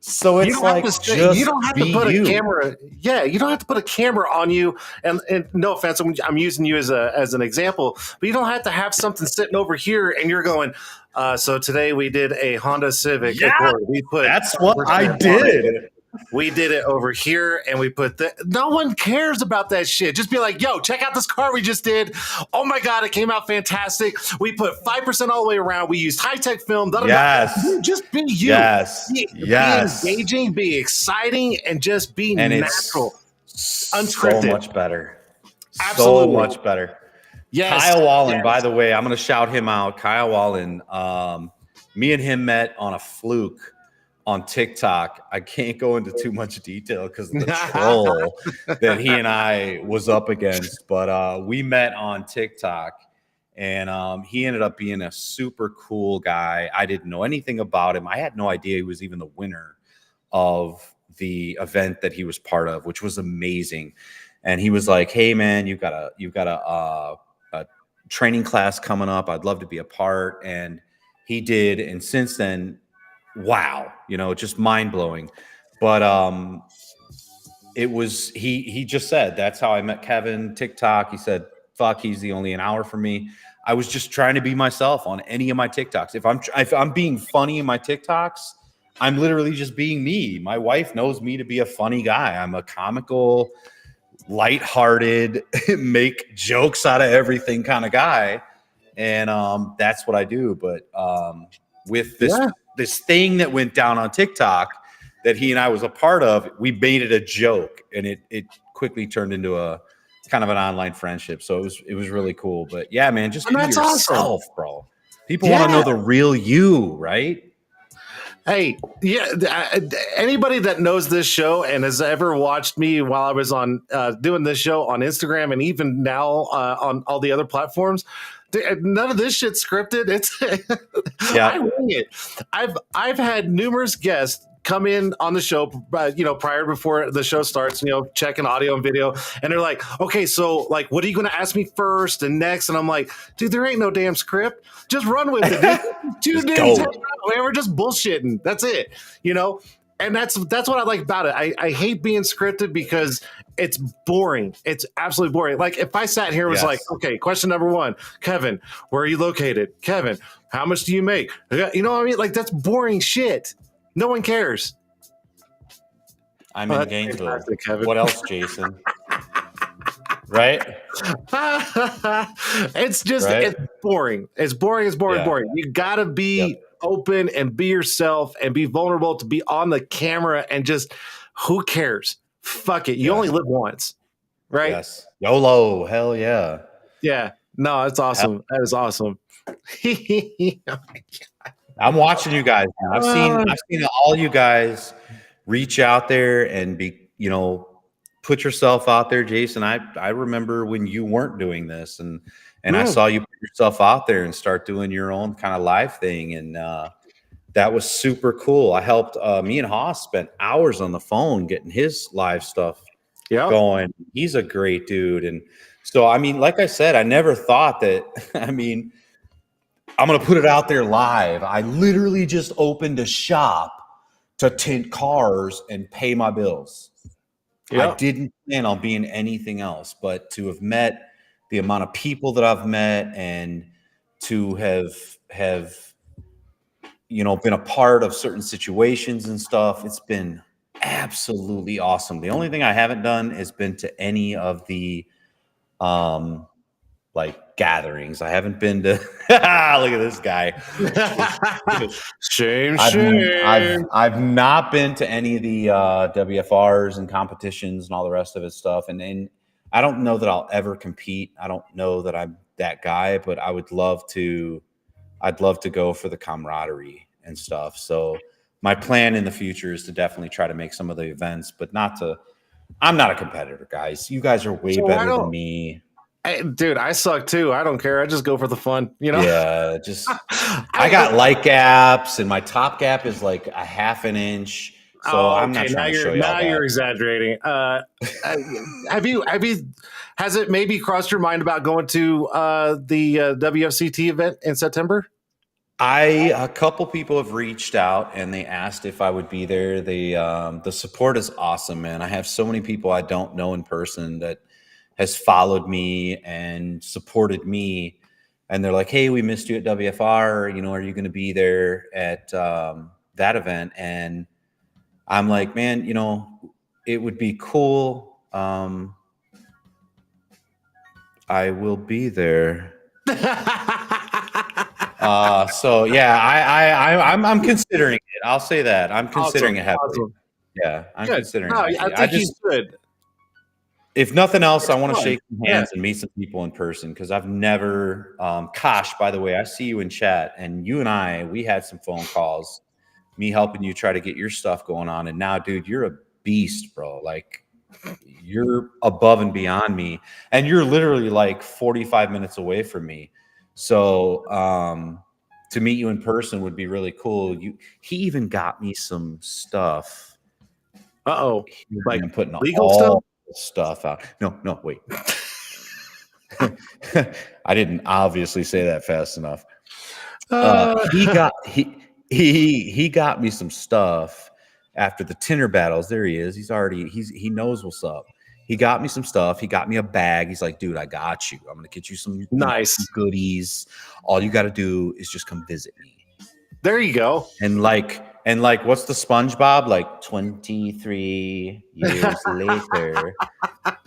So it's like, you don't have to put a camera. Yeah, you don't have to put a camera on you. And no offense, I'm using you as an example, but you don't have to have something sitting over here and you're going, so today we did a Honda Civic. Yeah, that's what I did. We did it over here, and we put no one cares about that shit. Just be like, yo, check out this car we just did. Oh my God, it came out fantastic. We put 5% all the way around. We used high-tech film. Yes. Just be you. Yes. Be engaging, be exciting, and just be natural. Unscripted. So much better. Absolutely. So much better. Yes. Kyle Wallen, by the way, I'm going to shout him out. Kyle Wallen, me and him met on a fluke on TikTok. I can't go into too much detail because of the troll that he and I was up against, but we met on TikTok, and he ended up being a super cool guy. I didn't know anything about him. I had no idea he was even the winner of the event that he was part of, which was amazing. And he was like, hey man, you've got a training class coming up. I'd love to be a part. And he did. And since then, wow, just mind blowing. But it was, he just said, that's how I met Kevin. TikTok. He said, fuck, he's the only an hour for me. I was just trying to be myself on any of my TikToks. If I'm being funny in my TikToks, I'm literally just being me. My wife knows me to be a funny guy. I'm a comical, lighthearted, make jokes out of everything kind of guy. And that's what I do. But with this thing that went down on TikTok that he and I was a part of, we made it a joke, and it quickly turned into a kind of an online friendship. So it was really cool. But yeah, man, just be yourself, bro. People want to know the real you, right? Hey, yeah. Anybody that knows this show and has ever watched me while I was on doing this show on Instagram and even now on all the other platforms, none of this shit's scripted. It's I Yeah. wing it. I've had numerous guests come in on the show, prior before the show starts, checking audio and video, and they're like, okay, so like, what are you going to ask me first and next? And I'm like, dude, there ain't no damn script. Just run with it, dude. Two Just dudes, go. we're just bullshitting. That's it, And that's what I like about it. I hate being scripted because it's boring. It's absolutely boring. Like if I sat here and was like, okay, question number one, Kevin, where are you located? Kevin, how much do you make? You know what I mean? Like that's boring shit. No one cares. I'm in Gainesville. Kevin. What else, Jason? Right? It's just Right? it's boring. It's boring. Yeah. Boring. You gotta be open and be yourself and be vulnerable to be on the camera and just who cares? Fuck it. You only live once. Right? Yes. YOLO. Hell yeah. Yeah. No, that's awesome. That is awesome. I'm watching you guys. I've seen all you guys reach out there and be, put yourself out there, Jason. I remember when you weren't doing this and I saw you put yourself out there and start doing your own kind of live thing. And that was super cool. I helped me and Haas spent hours on the phone getting his live stuff going. He's a great dude. And so, I mean, like I said, I never thought that, I'm going to put it out there live. I literally just opened a shop to tint cars and pay my bills. I didn't plan on being anything else, but to have met the amount of people that I've met and to have been a part of certain situations and stuff, it's been absolutely awesome. The only thing I haven't done is been to any of the like gatherings. I haven't been to look at this guy. Shame. I've not been to any of the WFRs and competitions and all the rest of it stuff. And I don't know that I'll ever compete. I don't know that I'm that guy, but I'd love to go for the camaraderie and stuff. So my plan in the future is to definitely try to make some of the events, but I'm not a competitor, guys. You guys are way better than me. Dude, I suck too. I don't care. I just go for the fun, Yeah, just I got light gaps, and my top gap is like a half an inch. So I'm not trying to show you. Now you're exaggerating. Has it maybe crossed your mind about going to the WFCT event in September? A couple people have reached out and they asked if I would be there. The support is awesome, man. I have so many people I don't know in person that has followed me and supported me. And they're like, hey, we missed you at WFR. Are you going to be there at that event? And I'm like, man, it would be cool. I will be there. So yeah, I'm considering it. I'll say that. I'm considering it heavily. Awesome. Yeah, I'm considering it. I think you should. If nothing else, I want to shake some hands and meet some people in person because I've never. Kosh, by the way, I see you in chat, and you and we had some phone calls, me helping you try to get your stuff going on, and now, dude, you're a beast, bro. Like, you're above and beyond me, and you're literally like 45 minutes away from me. So, to meet you in person would be really cool. He even got me some stuff. Like I'm putting legal stuff out. No, wait. I didn't obviously say that fast enough. He got me some stuff after the Tint'er battles. There he is. He knows what's up. He got me some stuff. He got me a bag. He's like, dude, I got you. I'm gonna get you some nice goodies. All you got to do is just come visit me. There you go. And like, what's the SpongeBob? Like 23 years later,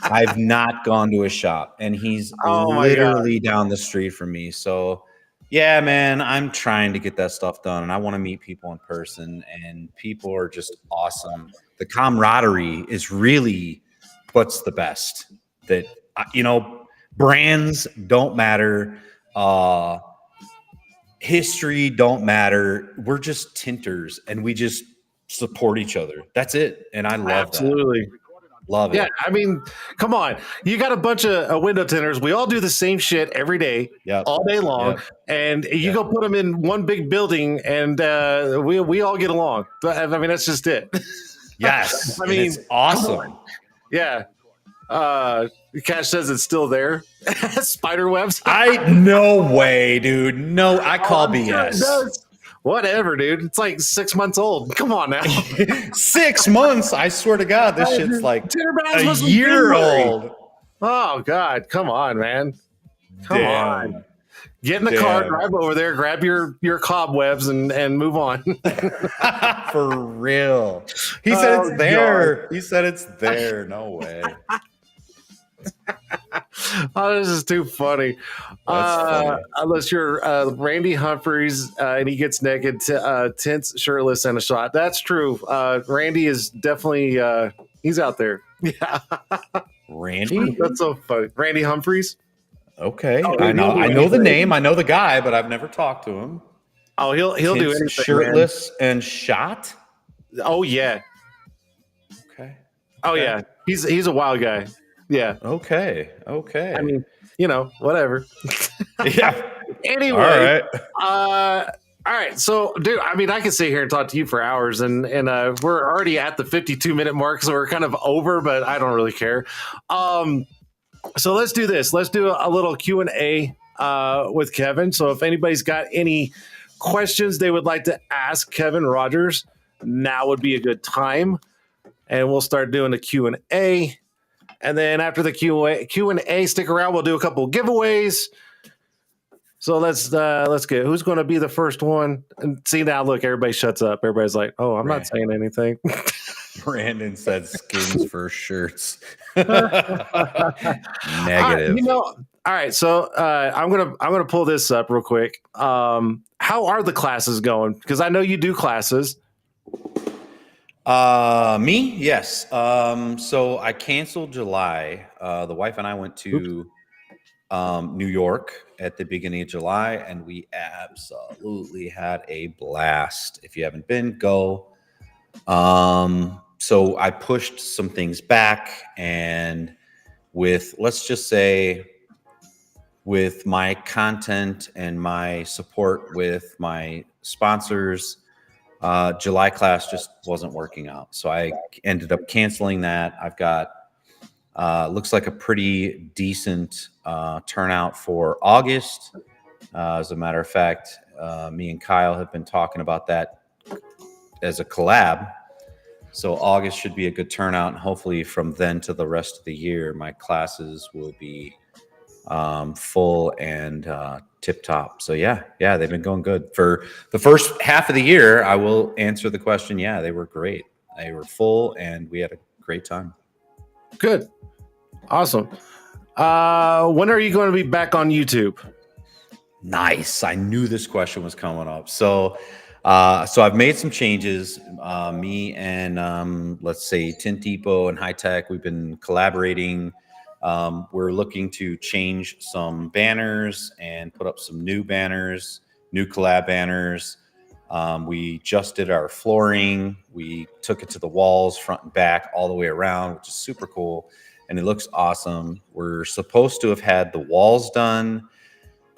I've not gone to a shop, and he's literally down the street from me. So, yeah, man, I'm trying to get that stuff done, and I want to meet people in person, and people are just awesome. The camaraderie is really what's the best. That brands don't matter. history don't matter. We're just tinters, and we just support each other. That's it. And I love that. Absolutely. Love Yeah, it. I mean, come on. You got a bunch of window tinters. We all do the same shit every day, Yep. all day long, Yep. and you Yep. go put them in one big building, and we all get along. I mean, that's just it. Yes. I And mean, it's awesome. Yeah. Cash says it's still there. Spider webs. No way, dude. No, I call I'm sure it BS. does. Whatever, dude. It's like 6 months old. Come on now. 6 months. I swear to God, this shit's like Tinder Bags a was in year January. old. Oh God, come on, man. Come on. Damn. Get in the car, Damn. drive over there, grab your cobwebs, and move on. For real. He said Oh, it's there. He said it's there. No way. Oh, this is too funny. That's funny. Unless you're Randy Humphreys and he gets naked, Tint's shirtless and a shot. That's true. Randy is definitely he's out there. Yeah, Randy? that's so funny. Randy Humphreys. Okay. Oh, I know the anything. name. I know the guy, but I've never talked to him. Oh, he'll do Tint's anything. shirtless and shot. Man. Oh yeah. Okay. Oh yeah. He's a wild guy. Yeah. Okay. I mean, whatever. Yeah. Anyway. All right. So, dude, I mean, I could sit here and talk to you for hours, and we're already at the 52-minute mark, so we're kind of over, but I don't really care. So let's do this. Let's do a little Q&A with Kevin. So if anybody's got any questions they would like to ask Kevin Rogers, now would be a good time, and we'll start doing the Q&A. And then after the Q&A, stick around. We'll do a couple of giveaways. So let's get who's going to be the first one. And see now, look, everybody shuts up. Everybody's like, "Oh, I'm not saying anything." Brandon said skins for shirts. Negative. Negative. All right. So I'm gonna pull this up real quick. How are the classes going? Because I know you do classes. Me? Yes. So I canceled July. The wife and I went to New York at the beginning of July, and we absolutely had a blast. If you haven't been, go. So I pushed some things back, and let's just say, with my content and my support with my sponsors, July class just wasn't working out. So I ended up canceling that. I've got looks like a pretty decent turnout for August. As a matter of fact, me and Kyle have been talking about that as a collab. So August should be a good turnout, and hopefully from then to the rest of the year, my classes will be full and tip top. So yeah, they've been going good. For the first half of the year, I will answer the question. Yeah, they were great. They were full, and we had a great time. Good. Awesome. When are you going to be back on YouTube? Nice. I knew this question was coming up. So I've made some changes. Me and let's say Tint Depot and High Tech, we've been collaborating. We're looking to change some banners and put up some new banners, new collab banners. We just did our flooring. We took it to the walls, front and back, all the way around, which is super cool. And it looks awesome. We're supposed to have had the walls done,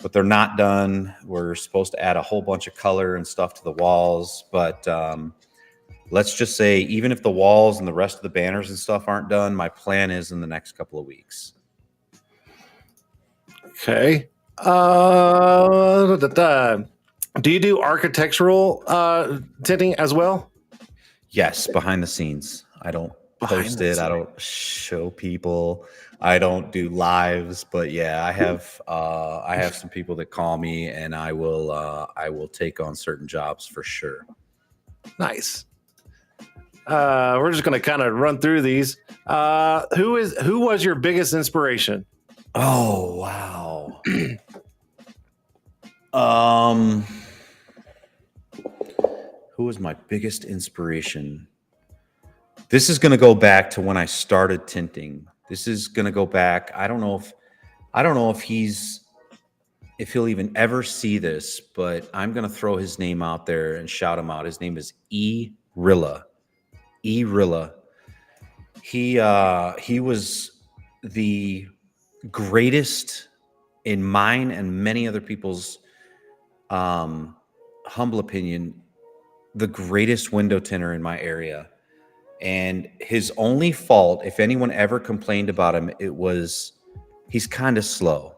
but they're not done. We're supposed to add a whole bunch of color and stuff to the walls. But let's just say, even if the walls and the rest of the banners and stuff aren't done, my plan is in the next couple of weeks. Okay. Do you do architectural tinting as well? Yes, behind the scenes. I don't post it. I don't show people. I don't do lives, but yeah, I have some people that call me, and I will take on certain jobs for sure. Nice. We're just going to kind of run through these. Who was your biggest inspiration? Oh, wow. Who was my biggest inspiration? This is going to go back to when I started tinting. This is going to go back. I don't know if he's if he'll even ever see this, but I'm going to throw his name out there and shout him out. His name is E. Rilla. E. Rilla. He was the greatest, in mine and many other people's humble opinion, the greatest window tinter in my area. And his only fault, if anyone ever complained about him, it was he's kind of slow,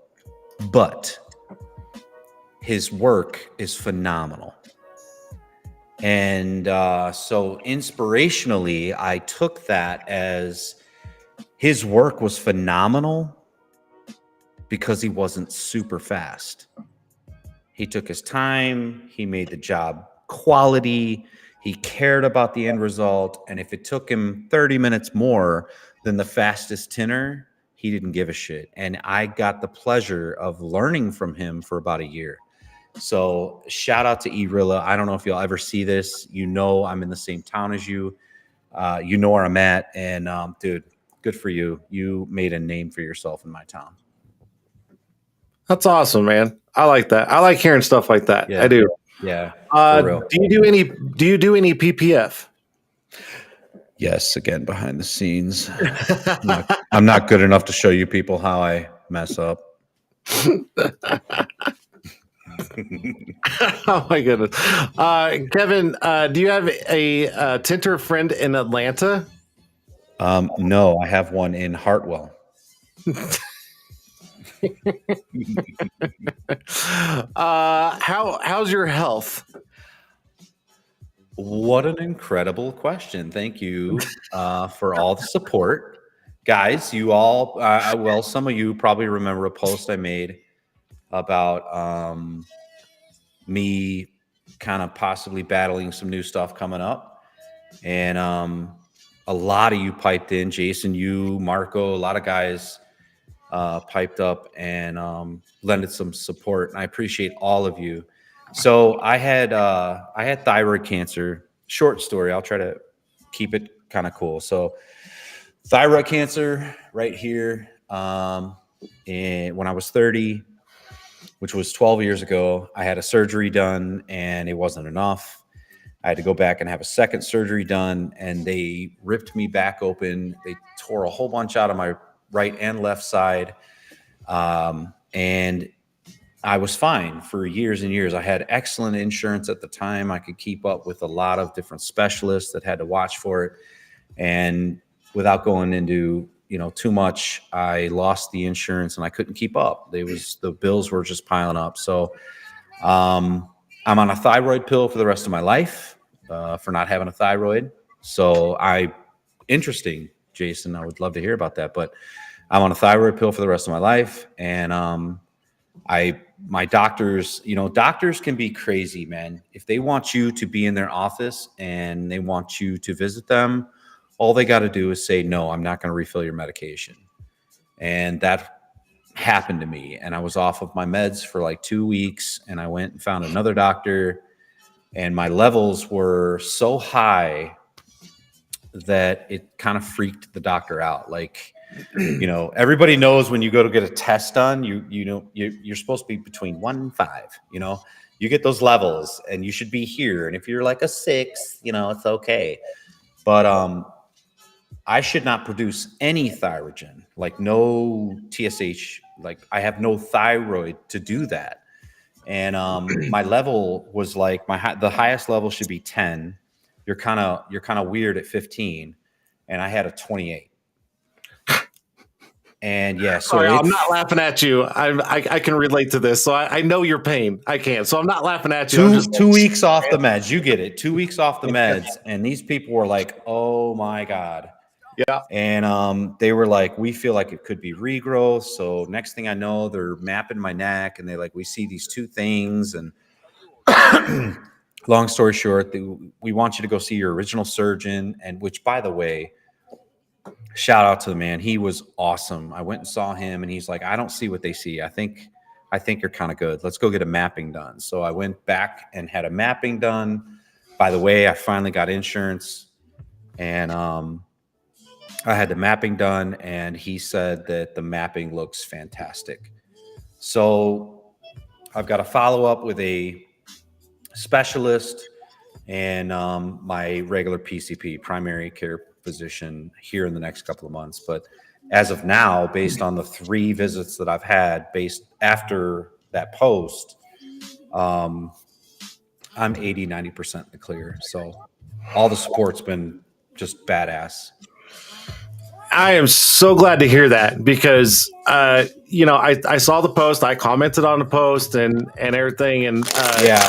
but his work is phenomenal. And so inspirationally, I took that as his work was phenomenal because he wasn't super fast. He took his time. He made the job quality. He cared about the end result. And if it took him 30 minutes more than the fastest tinner, he didn't give a shit. And I got the pleasure of learning from him for about a year. So shout out to Erilla. I don't know if you'll ever see this. You know, I'm in the same town as you. You know where I'm at. And dude, good for you. You made a name for yourself in my town. That's awesome, man. I like that. I like hearing stuff like that. Yeah. I do. Yeah. For real. Do you do any PPF? Yes, again, behind the scenes. I'm not good enough to show you people how I mess up. Oh my goodness. Kevin, do you have a tinter friend in Atlanta? No, I have one in Hartwell. How's your health? What an incredible question. Thank you for all the support. Guys, you all, well, some of you probably remember a post I made about me kind of possibly battling some new stuff coming up. And a lot of you piped in. Jason, you, Marco, a lot of guys piped up and lended some support. And I appreciate all of you. So I had thyroid cancer. Short story. I'll try to keep it kind of cool. So thyroid cancer right here. And when I was 30, which was 12 years ago, I had a surgery done and it wasn't enough. I had to go back and have a second surgery done, and they ripped me back open. They tore a whole bunch out of my right and left side. And I was fine for years and years. I had excellent insurance at the time. I could keep up with a lot of different specialists that had to watch for it. And without going into, too much, I lost the insurance and I couldn't keep up. The bills were just piling up. So I'm on a thyroid pill for the rest of my life for not having a thyroid. So interesting, Jason, I would love to hear about that, but I'm on a thyroid pill for the rest of my life. And my doctors, doctors can be crazy, man. If they want you to be in their office and they want you to visit them, all they got to do is say, no, I'm not going to refill your medication. And that happened to me. And I was off of my meds for like 2 weeks, and I went and found another doctor, and my levels were so high that it kind of freaked the doctor out. Like, everybody knows when you go to get a test done, you're supposed to be between 1 and 5. You get those levels, and you should be here. And if you're like a 6, it's okay. But I should not produce any thyrogen, like no TSH. Like I have no thyroid to do that. And my level was like the highest level should be 10. You're kind of weird at 15, and I had a 28. And yeah, so sorry, I'm not laughing at you. I can relate to this, so I know your pain. I can, so I'm not laughing at you. Two weeks off the meds. You get it. 2 weeks off the meds, and these people were like, "Oh my god." Yeah. And they were like, we feel like it could be regrowth. So next thing I know, they're mapping my neck, and we see these two things. And long story short, we want you to go see your original surgeon. And which, by the way, shout out to the man. He was awesome. I went and saw him, and he's like, I don't see what they see. I think you're kind of good. Let's go get a mapping done. So I went back and had a mapping done. By the way, I finally got insurance, and I had the mapping done, and he said that the mapping looks fantastic. So I've got to follow up with a specialist and my regular PCP, primary care physician, here in the next couple of months. But as of now, based on the 3 visits that I've had, based after that post, I'm 80-90% in the clear. So all the support's been just badass. I am so glad to hear that because, I saw the post, I commented on the post and everything. And Yeah.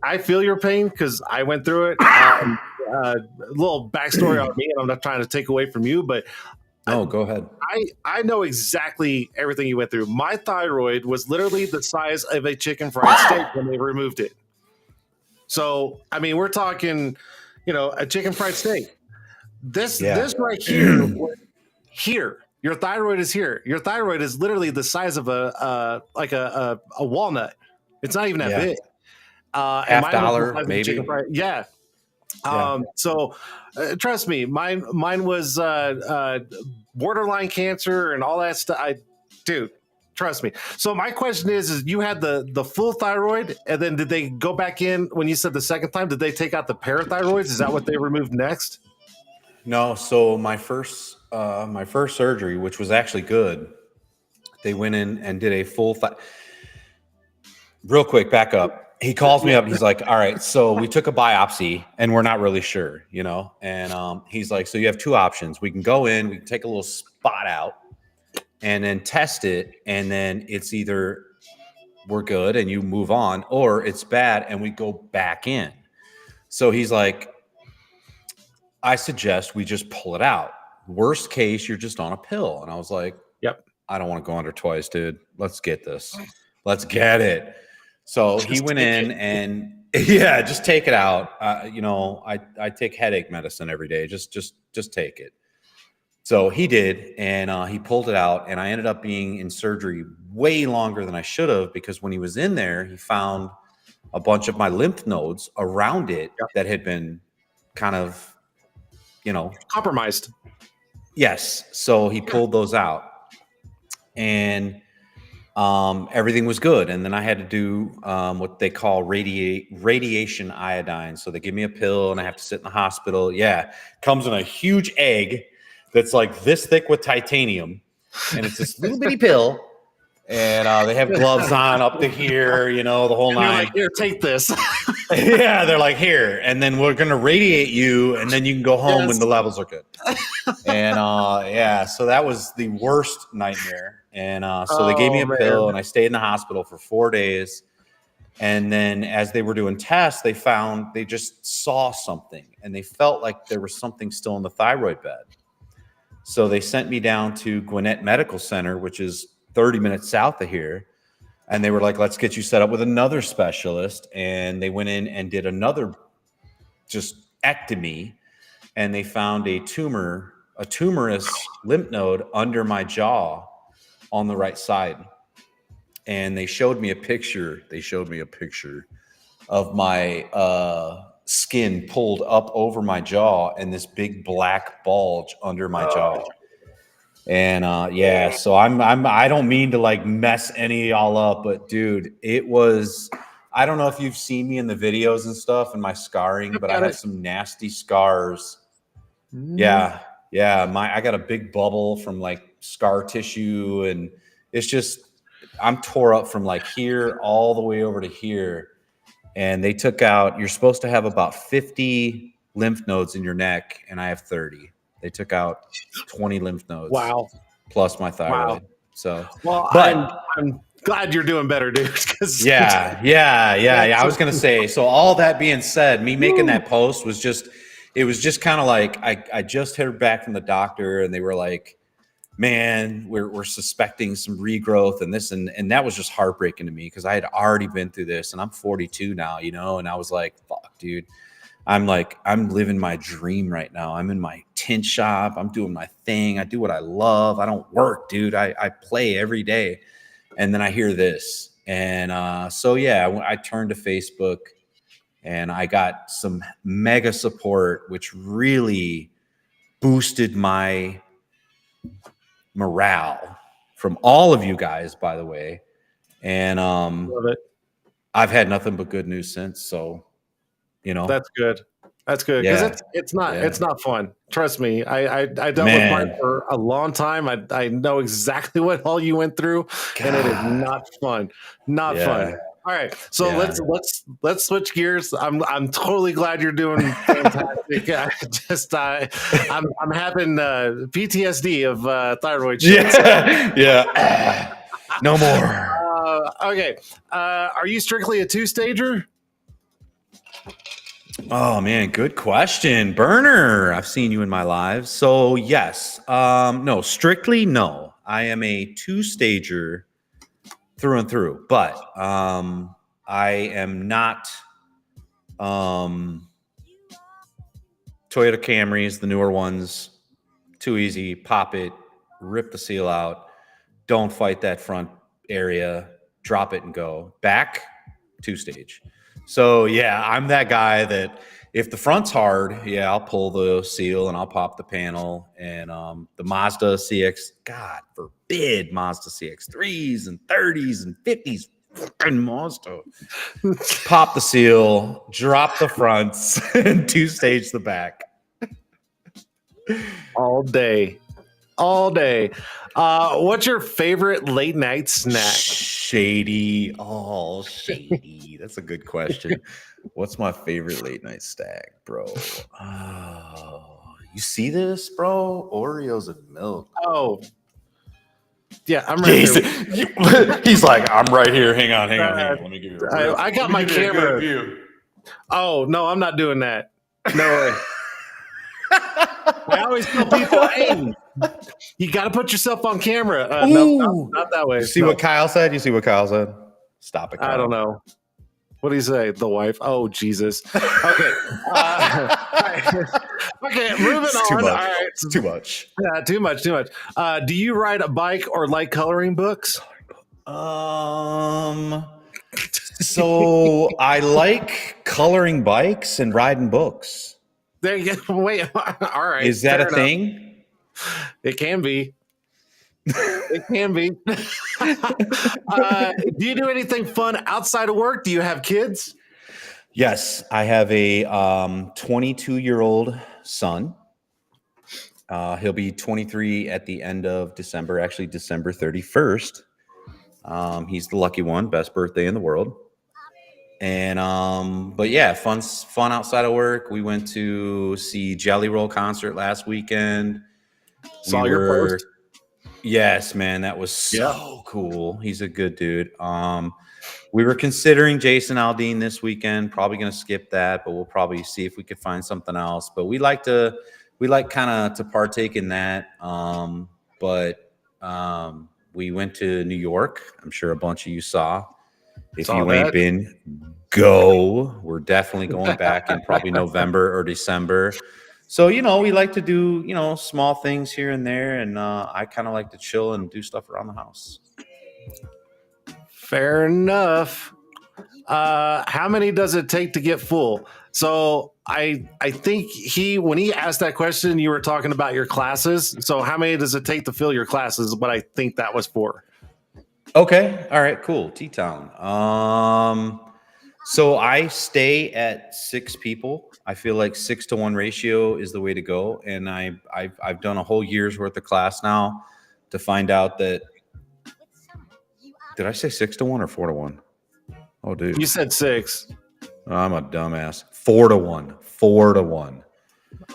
I feel your pain because I went through it. A little backstory on me, and I'm not trying to take away from you, but No, go ahead. I know exactly everything you went through. My thyroid was literally the size of a chicken fried steak when they removed it. So, I mean, we're talking, a chicken fried steak. This right here, your thyroid is here. Your thyroid is literally the size of a walnut. It's not even that big. And mine was the $50, size of a maybe. chicken fried. Yeah. So trust me, mine was borderline cancer and all that stuff. Dude, trust me. So my question is you had the full thyroid, and then did they go back in when you said the second time? Did they take out the parathyroids? Is that what they removed next? No, so my first surgery, which was actually good, they went in and did a full real quick, back up. He calls me up and he's like, all right, so we took a biopsy and we're not really sure, and he's like, so you have 2 options. We can go in, we can take a little spot out and then test it, and then it's either we're good and you move on, or it's bad and we go back in. So he's like, I suggest we just pull it out. Worst case, you're just on a pill. And I was like, Yep. I don't want to go under twice, dude. Let's get this. Let's get it. So he went in and just take it out. I take headache medicine every day. Just take it. So he did, and he pulled it out, and I ended up being in surgery way longer than I should have, because when he was in there, he found a bunch of my lymph nodes around it that had been kind of, compromised. Yes. So he pulled those out, and everything was good. And then I had to do what they call radiation iodine. So they give me a pill and I have to sit in the hospital. Yeah. Comes in a huge egg that's like this thick with titanium. And it's this little bitty pill. And they have gloves on up to here, the whole nine. Like, here, take this. Yeah, they're like, here, and then we're gonna radiate you, and then you can go home when the levels are good. And so that was the worst nightmare. And so they gave me a pill, and I stayed in the hospital for 4 days. And then as they were doing tests, they just saw something, and they felt like there was something still in the thyroid bed. So they sent me down to Gwinnett Medical Center, which is 30 minutes south of here. And they were like, let's get you set up with another specialist. And they went in and did another just ectomy. And they found a tumorous lymph node under my jaw on the right side. And they showed me a picture. Of my skin pulled up over my jaw and this big black bulge under my jaw. And so I don't mean to like mess any of y'all up, but dude, it was, I don't know if you've seen me in the videos and stuff and my scarring, but I had some nasty scars. Yeah. I got a big bubble from like scar tissue, and it's just, I'm tore up from like here all the way over to here. And they took out, you're supposed to have about 50 lymph nodes in your neck, and I have 30. They took out 20 lymph nodes. Wow. Plus my thyroid. Wow. So, but I'm glad you're doing better, dude. Yeah. I was going to say, so all that being said, me making that post was just, it was just kind of like, I just heard back from the doctor, and they were like, man, we're suspecting some regrowth and this, and that was just heartbreaking to me, because I had already been through this, and I'm 42 now, and I was like, fuck, dude. I'm living my dream right now. I'm in my tint shop. I'm doing my thing. I do what I love. I don't work, dude. I play every day. And then I hear this. And I turned to Facebook, and I got some mega support, which really boosted my morale from all of you guys, by the way. And Love it. I've had nothing but good news since. So, That's good. That's good because yeah, it's not fun. Trust me. I dealt with mine man, for a long time. I know exactly what all you went through, and it is God, not fun. Not fun. yeah, All right, so yeah, let's switch gears. I'm totally glad you're doing fantastic. I'm having PTSD of thyroid shit. So, yeah, yeah. No more. okay, are you strictly a two stager? Oh man, good question, Burner. I've seen you in my live, so yes. No, strictly no. I am a two-stager through and through, but I am not. Um, Toyota Camrys, the newer ones, too easy. Pop it, rip the seal out. Don't fight that front area. Drop it and go. Back, two stage. So yeah, I'm that guy that if the front's hard, yeah, I'll pull the seal and I'll pop the panel. And the Mazda CX, God forbid, Mazda CX3s and 30s and 50s, fucking Mazda. Pop the seal, drop the fronts, and two stage the back. All day. All day. What's your favorite late night snack? Shady. Oh, shady. That's a good question. What's my favorite late night snack, bro? Oh, you see this, bro? Oreos and milk. Oh, yeah, I'm right He's, there. he's like, I'm right here. Hang on. Let me give you a real. I got let me my give you a good camera. view. Oh, no, I'm not doing that. No way. I always tell people, hey, you got to put yourself on camera. No, not that way. You see No, what Kyle said? You see what Kyle said? Stop it, Kyle. I don't know. What do you say? The wife? Oh, Jesus. Okay. Okay, moving It's on. too much. All right. It's too much. Too much, too much. Do you ride a bike or like coloring books? So I like coloring bikes and riding books. There you go. Wait. All right. Is that fair a enough. thing? It can be. It can be. Do you do anything fun outside of work? Do you have kids? Yes, I have a 22-year-old son. He'll be 23 at the end of December, actually December 31st. He's the lucky one, best birthday in the world. And but yeah, fun outside of work. We went to see Jelly Roll concert last weekend. Saw your post. Yes, man, that was so cool. He's a good dude. We were considering Jason Aldean this weekend. Probably going to skip that, but we'll probably see if we could find something else. But we like kind of to partake in that. We went to New York. I'm sure a bunch of you saw. If you ain't been, go. We're definitely going back in probably November or December. So, we like to do, small things here and there. And I kind of like to chill and do stuff around the house. Fair enough. How many does it take to get full? So I think when he asked that question, you were talking about your classes. So how many does it take to fill your classes? But I think that was for. Okay. All right. Cool. T-Town. So I stay at 6 people. I feel like 6-to-1 ratio is the way to go. And I've done a whole year's worth of class now to find out that. Did I say 6-to-1 or 4-to-1? Oh, dude. You said 6. I'm a dumbass. 4-to-1. 4-to-1.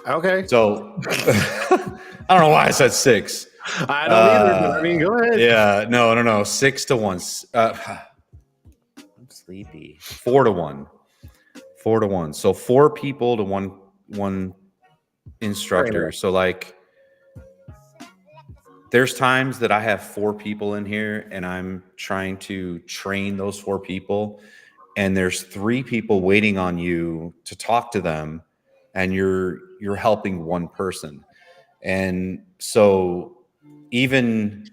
Okay. So I don't know why I said 6. I don't either, but I mean, go ahead. Yeah, no. 6-to-1. I'm sleepy. 4-to-1. 4-to-1. So 4 people to one instructor. So like, there's times that I have 4 people in here, and I'm trying to train those 4 people, and there's 3 people waiting on you to talk to them, and you're helping one person, and so even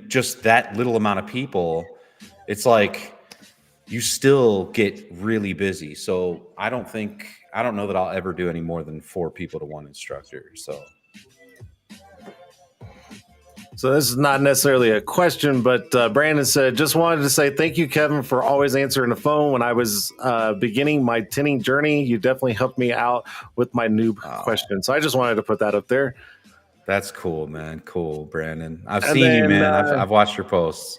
just that little amount of people, it's like you still get really busy. So I don't know that I'll ever do any more than 4 people to one instructor. So So this is not necessarily a question, but Brandon said, just wanted to say thank you, Kevin, for always answering the phone when I was beginning my tinning journey. You definitely helped me out with my noob question. So I just wanted to put that up there. That's cool, man. Cool, Brandon. I've And seen you, then, man. I've watched your posts.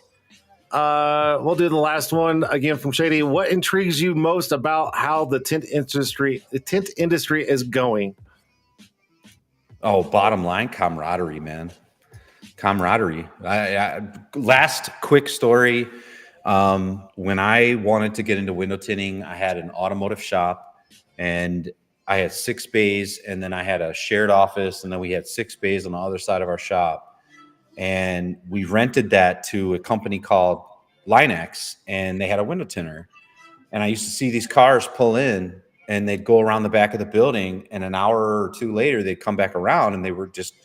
We'll do the last one again from Shady. What intrigues you most about how the tint industry is going? Oh, bottom line, camaraderie, man. Camaraderie. Last quick story. When I wanted to get into window tinting, I had an automotive shop, and I had 6 bays, and then I had a shared office, and then we had 6 bays on the other side of our shop. And we rented that to a company called Linex, and they had a window tinter. And I used to see these cars pull in, and they'd go around the back of the building, and an hour or two later, they'd come back around, and they were just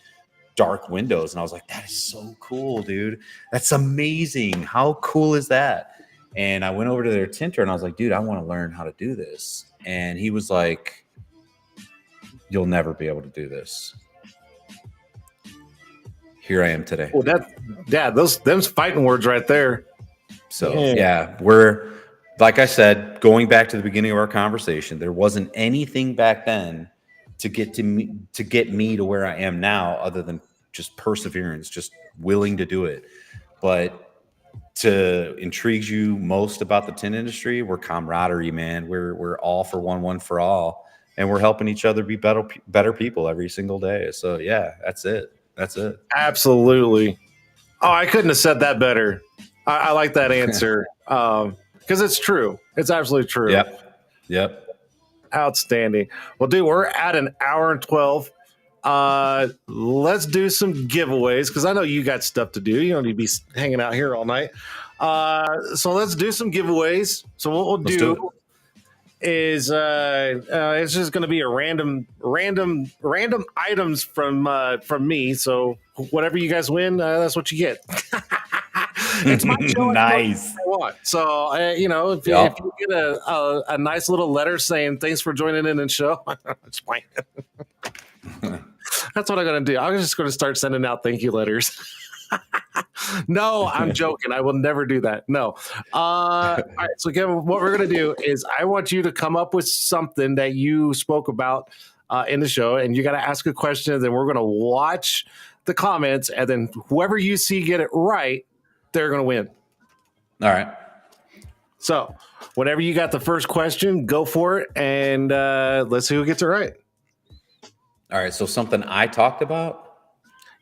dark windows. And I was like, that is so cool, dude. That's amazing. How cool is that? And I went over to their tinter, and I was like, dude, I want to learn how to do this. And he was like, you'll never be able to do this. Here I am today. Well, them's fighting words right there. So yeah, we're, like I said, going back to the beginning of our conversation, there wasn't anything back then to get me to where I am now, other than just perseverance, just willing to do it. But to intrigues you most about the tin industry, we're camaraderie, man. We're all for one for all, and we're helping each other be better people every single day. So yeah, that's it. Absolutely. Oh, I couldn't have said that better. I like that answer because it's true. It's absolutely true. Yep. Outstanding. Well, dude, we're at an hour and 12. Let's do some giveaways because I know you got stuff to do. You don't need to be hanging out here all night. So let's do some giveaways. So what we'll do is it's just going to be a random items from me. So whatever you guys win, that's what you get. It's my show. Nice. So if you get a nice little letter saying thanks for joining in the show, it's fine. That's what I'm going to do. I'm just going to start sending out thank you letters. No, I'm joking. I will never do that. No. All right. So, Kevin, what we're going to do is I want you to come up with something that you spoke about in the show, and you got to ask a question. And then we're going to watch the comments, and then whoever you see get it right, they're going to win. All right. So, whenever you got the first question, go for it, and let's see who gets it right. All right. So, something I talked about.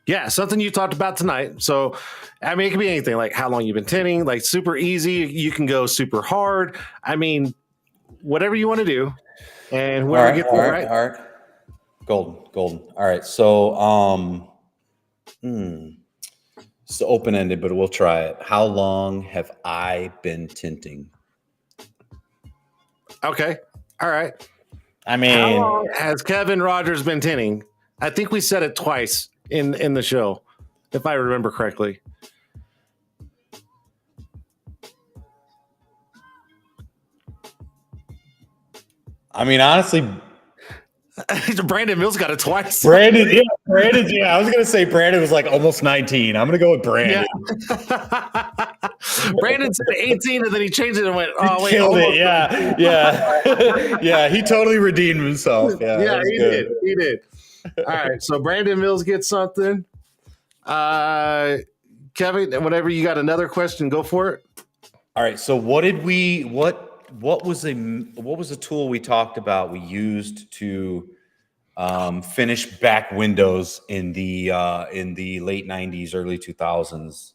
Yeah, something you talked about tonight. So, I mean, it could be anything like how long you've been tinting, like super easy. You can go super hard. I mean, whatever you want to do. And whoever gets it right. All right. Golden. All right. So, it's open-ended, but we'll try it. How long have I been tinting? Okay. All right. I mean, how long has Kevin Rogers been tinting? I think we said it twice in the show, if I remember correctly. I mean, honestly, Brandon Mills got it twice. Brandon. Yeah. I was gonna say Brandon was like almost 19. I'm gonna go with Brandon. Yeah. Brandon said 18, and then he changed it and went, "Oh wait, killed it." Yeah. Yeah. He totally redeemed himself. Yeah, he did. All right, so Brandon Mills gets something. Kevin, whenever you got another question, go for it. All right. So what was a tool we talked about we used to finish back windows in the late 90s, early 2000s?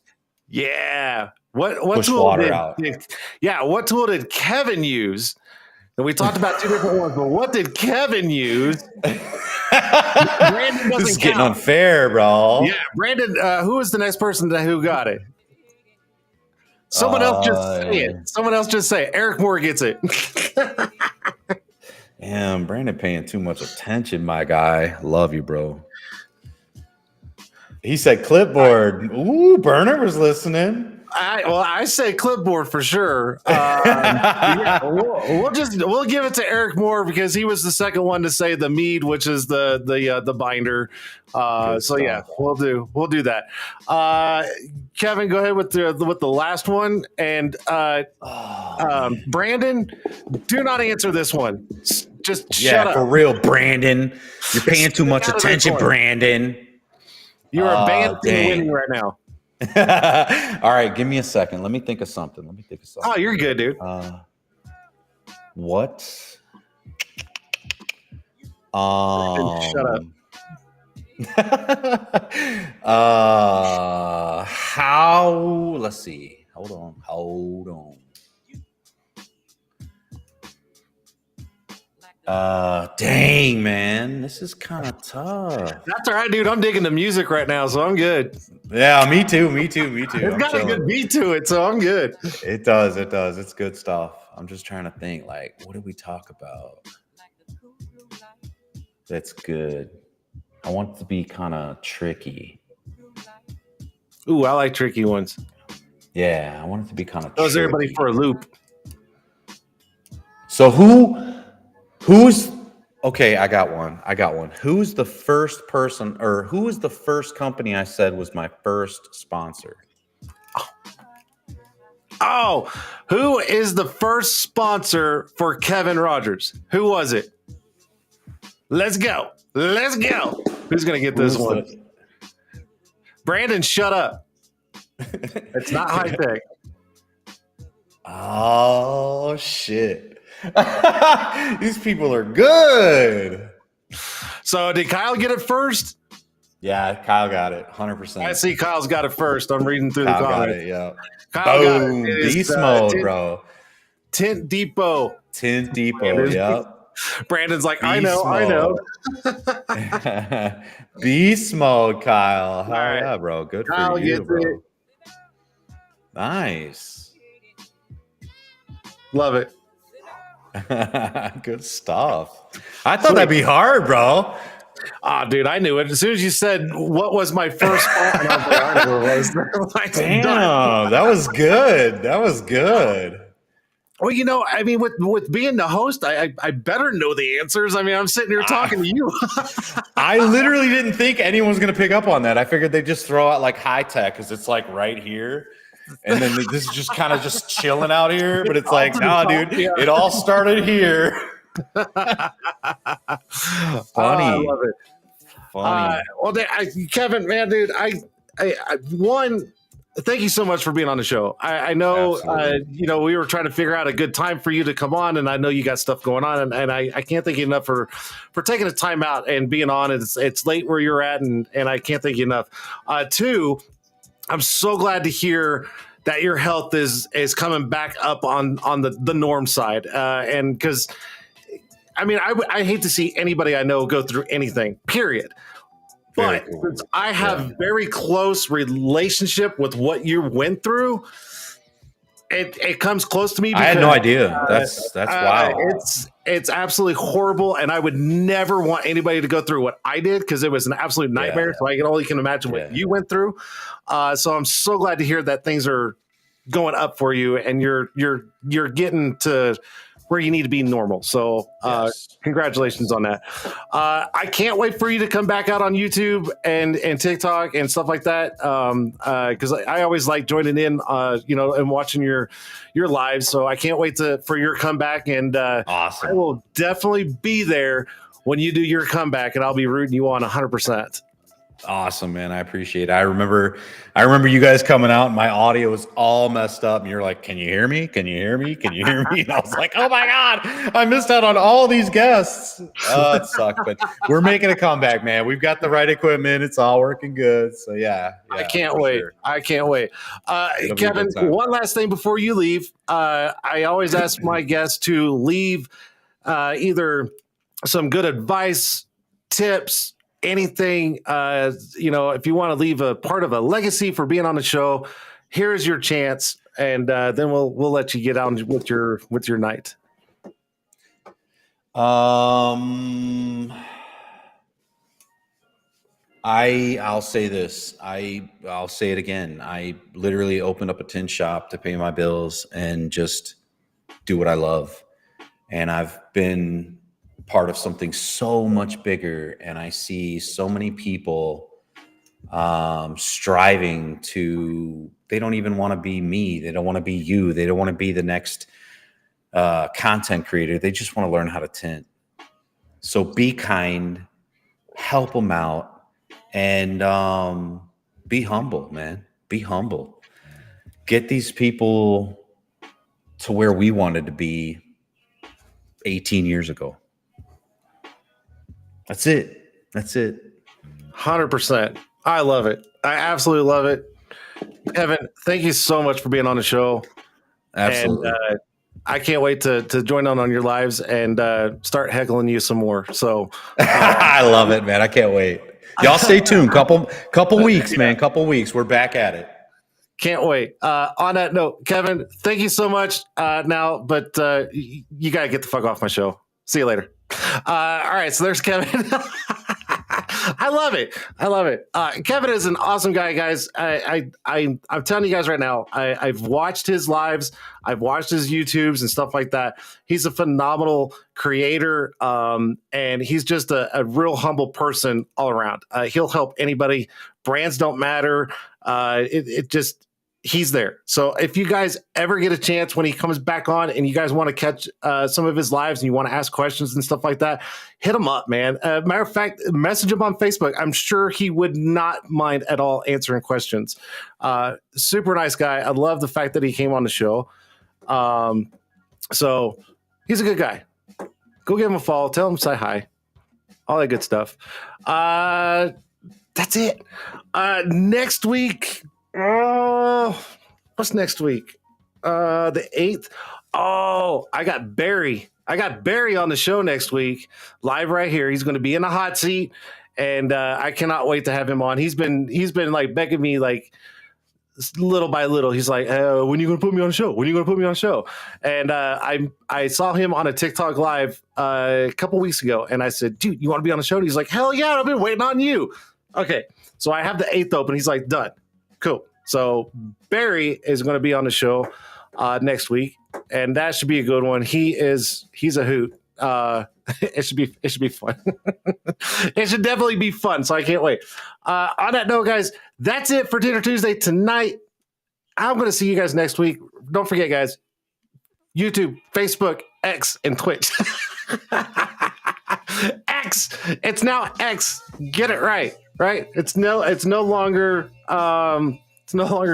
Yeah. What push tool water out. What tool did Kevin use? And we talked about 2 different ones, but what did Kevin use? Brandon doesn't This is getting count. unfair, bro. Yeah, Brandon, who was the next person who got it? Someone else just say it. Someone else just say it. Eric Moore gets it. Damn, Brandon paying too much attention, my guy. Love you, bro. He said clipboard. Ooh, Burner was listening. I say clipboard for sure. We'll give it to Eric Moore because he was the second one to say the mead, which is the binder. So yeah, we'll do that. Kevin, go ahead with the last one, and Brandon, do not answer this one. Just shut up. For real, Brandon. You're paying too much attention, Brandon. You're a banned winning right now. All right, give me a second. Let me think of something. Oh, you're good, dude. What? Shut up. How? Let's see. Hold on. Dang, man, this is kind of tough. That's all right, dude. I'm digging the music right now, so I'm good. Yeah, me too. It's got a good beat to it, so I'm good. It does. It's good stuff. I'm just trying to think, like, what did we talk about? That's good. I want it to be kind of tricky. Ooh, I like tricky ones. Yeah, I want it to be kind of throws everybody for a loop. So who's okay, I got one. Who's the first person, or who is the first company I said was my first sponsor? Oh, who is the first sponsor for Kevin Rogers? Who was it? Let's go. Who's going to get this one? Brandon, shut up. It's not high tech. Oh, shit. These people are good. So did Kyle get it first? Yeah, Kyle got it. 100%. I see Kyle's got it first. I'm reading through Kyle the comments. got it, yeah. Kyle Boom. got it. Beast mode, bro. Tint Depot. Yep. Brandon's like, I know. Beast mode, Kyle. Hell right. yeah, bro. Good Kyle for you, bro. it. Nice. Love it. Good stuff. I thought that'd be hard, bro. Dude, I knew it. As soon as you said, what was my first spot? Damn, that was good. Well, you know, I mean, with being the host, I better know the answers. I mean, I'm sitting here talking to you. I literally didn't think anyone was going to pick up on that. I figured they'd just throw out like high tech because it's like right here. And then this is just kind of just chilling out here. But it's like, nah, dude, it all started here. Funny. I love it. Funny. Kevin, man, dude, thank you so much for being on the show. I know, you know, we were trying to figure out a good time for you to come on, and I know you got stuff going on, and I can't thank you enough for taking the time out and being on. It's late where you're at, and I can't thank you enough. Two, I'm so glad to hear that your health is coming back up on the norm side, and because I mean, I hate to see anybody I know go through anything, period. But since I have very close relationship with what you went through, it comes close to me. Because, I had no idea. That's wild. It's absolutely horrible, and I would never want anybody to go through what I did because it was an absolute nightmare. So I can only imagine what you went through. So I'm so glad to hear that things are going up for you, and you're getting to where you need to be normal. So congratulations on that. I can't wait for you to come back out on YouTube and TikTok and stuff like that. Because I always like joining in, you know, and watching your lives. So I can't wait for your comeback. And awesome. I will definitely be there when you do your comeback, and I'll be rooting you on 100%. Awesome, man. I appreciate it. I remember you guys coming out and my audio was all messed up. And you're like, can you hear me? Can you hear me? Can you hear me? And I was like, oh my God, I missed out on all these guests. It sucked, but we're making a comeback, man. We've got the right equipment. It's all working good. So yeah I can't wait. Sure. I can't wait. Kevin, one last thing before you leave. I always ask my guests to leave either some good advice, tips, anything, you know, if you want to leave a part of a legacy for being on the show, here's your chance, and then we'll let you get on with your night. I'll say this. I'll say it again. I literally opened up a tin shop to pay my bills and just do what I love. And I've been part of something so much bigger, and I see so many people striving to. They don't even want to be me. They don't want to be you. They don't want to be the next content creator. They just want to learn how to tint. So be kind, help them out, and be humble, man. Be humble. Get these people to where we wanted to be 18 years ago. That's it. That's it. 100%. I love it. I absolutely love it. Kevin, thank you so much for being on the show. Absolutely. And I can't wait to join on your lives and start heckling you some more. So I love it, man. I can't wait. Y'all stay tuned. Couple weeks, man. Couple weeks. We're back at it. Can't wait. On that note, Kevin, thank you so much now, but you got to get the fuck off my show. See you later. All right. So there's Kevin. I love it. I love it. Kevin is an awesome guy, guys. I'm telling you guys right now, I've watched his lives. I've watched his YouTubes and stuff like that. He's a phenomenal creator. And he's just a real humble person all around. He'll help anybody. Brands don't matter. He's there. So if you guys ever get a chance when he comes back on and you guys want to catch some of his lives and you want to ask questions and stuff like that, hit him up, man. Matter of fact, message him on Facebook. I'm sure he would not mind at all answering questions. Super nice guy. I love the fact that he came on the show. So he's a good guy. Go give him a follow. Tell him say hi. All that good stuff. That's it. Next week. What's next week? The 8th. Oh, I got Barry on the show next week, live right here. He's going to be in the hot seat, and I cannot wait to have him on. He's been like begging me, like little by little. He's like, when are you going to put me on the show? When are you going to put me on the show? And I saw him on a TikTok live a couple weeks ago, and I said, dude, you want to be on the show? And he's like, hell yeah, I've been waiting on you. Okay, so I have the 8th open. He's like, done. Cool. So Barry is going to be on the show next week, and that should be a good one. He's a hoot. It should be fun. It should definitely be fun. So I can't wait. On that note, guys, that's it for Tint'er Tuesday tonight. I'm going to see you guys next week. Don't forget, guys, YouTube, Facebook, X, and Twitch. X. It's now X. Get it right. Right? It's no longer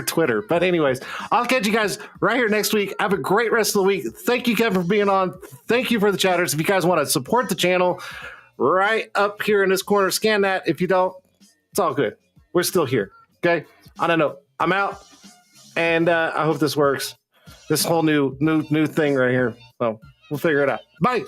Twitter. But anyways, I'll catch you guys right here next week. Have a great rest of the week. Thank you, Kevin, for being on. Thank you for the chatters. If you guys want to support the channel, right up here in this corner, scan that. If you don't, it's all good. We're still here. Okay? I don't know. I'm out. And I hope this works. This whole new thing right here. So we'll figure it out. Bye.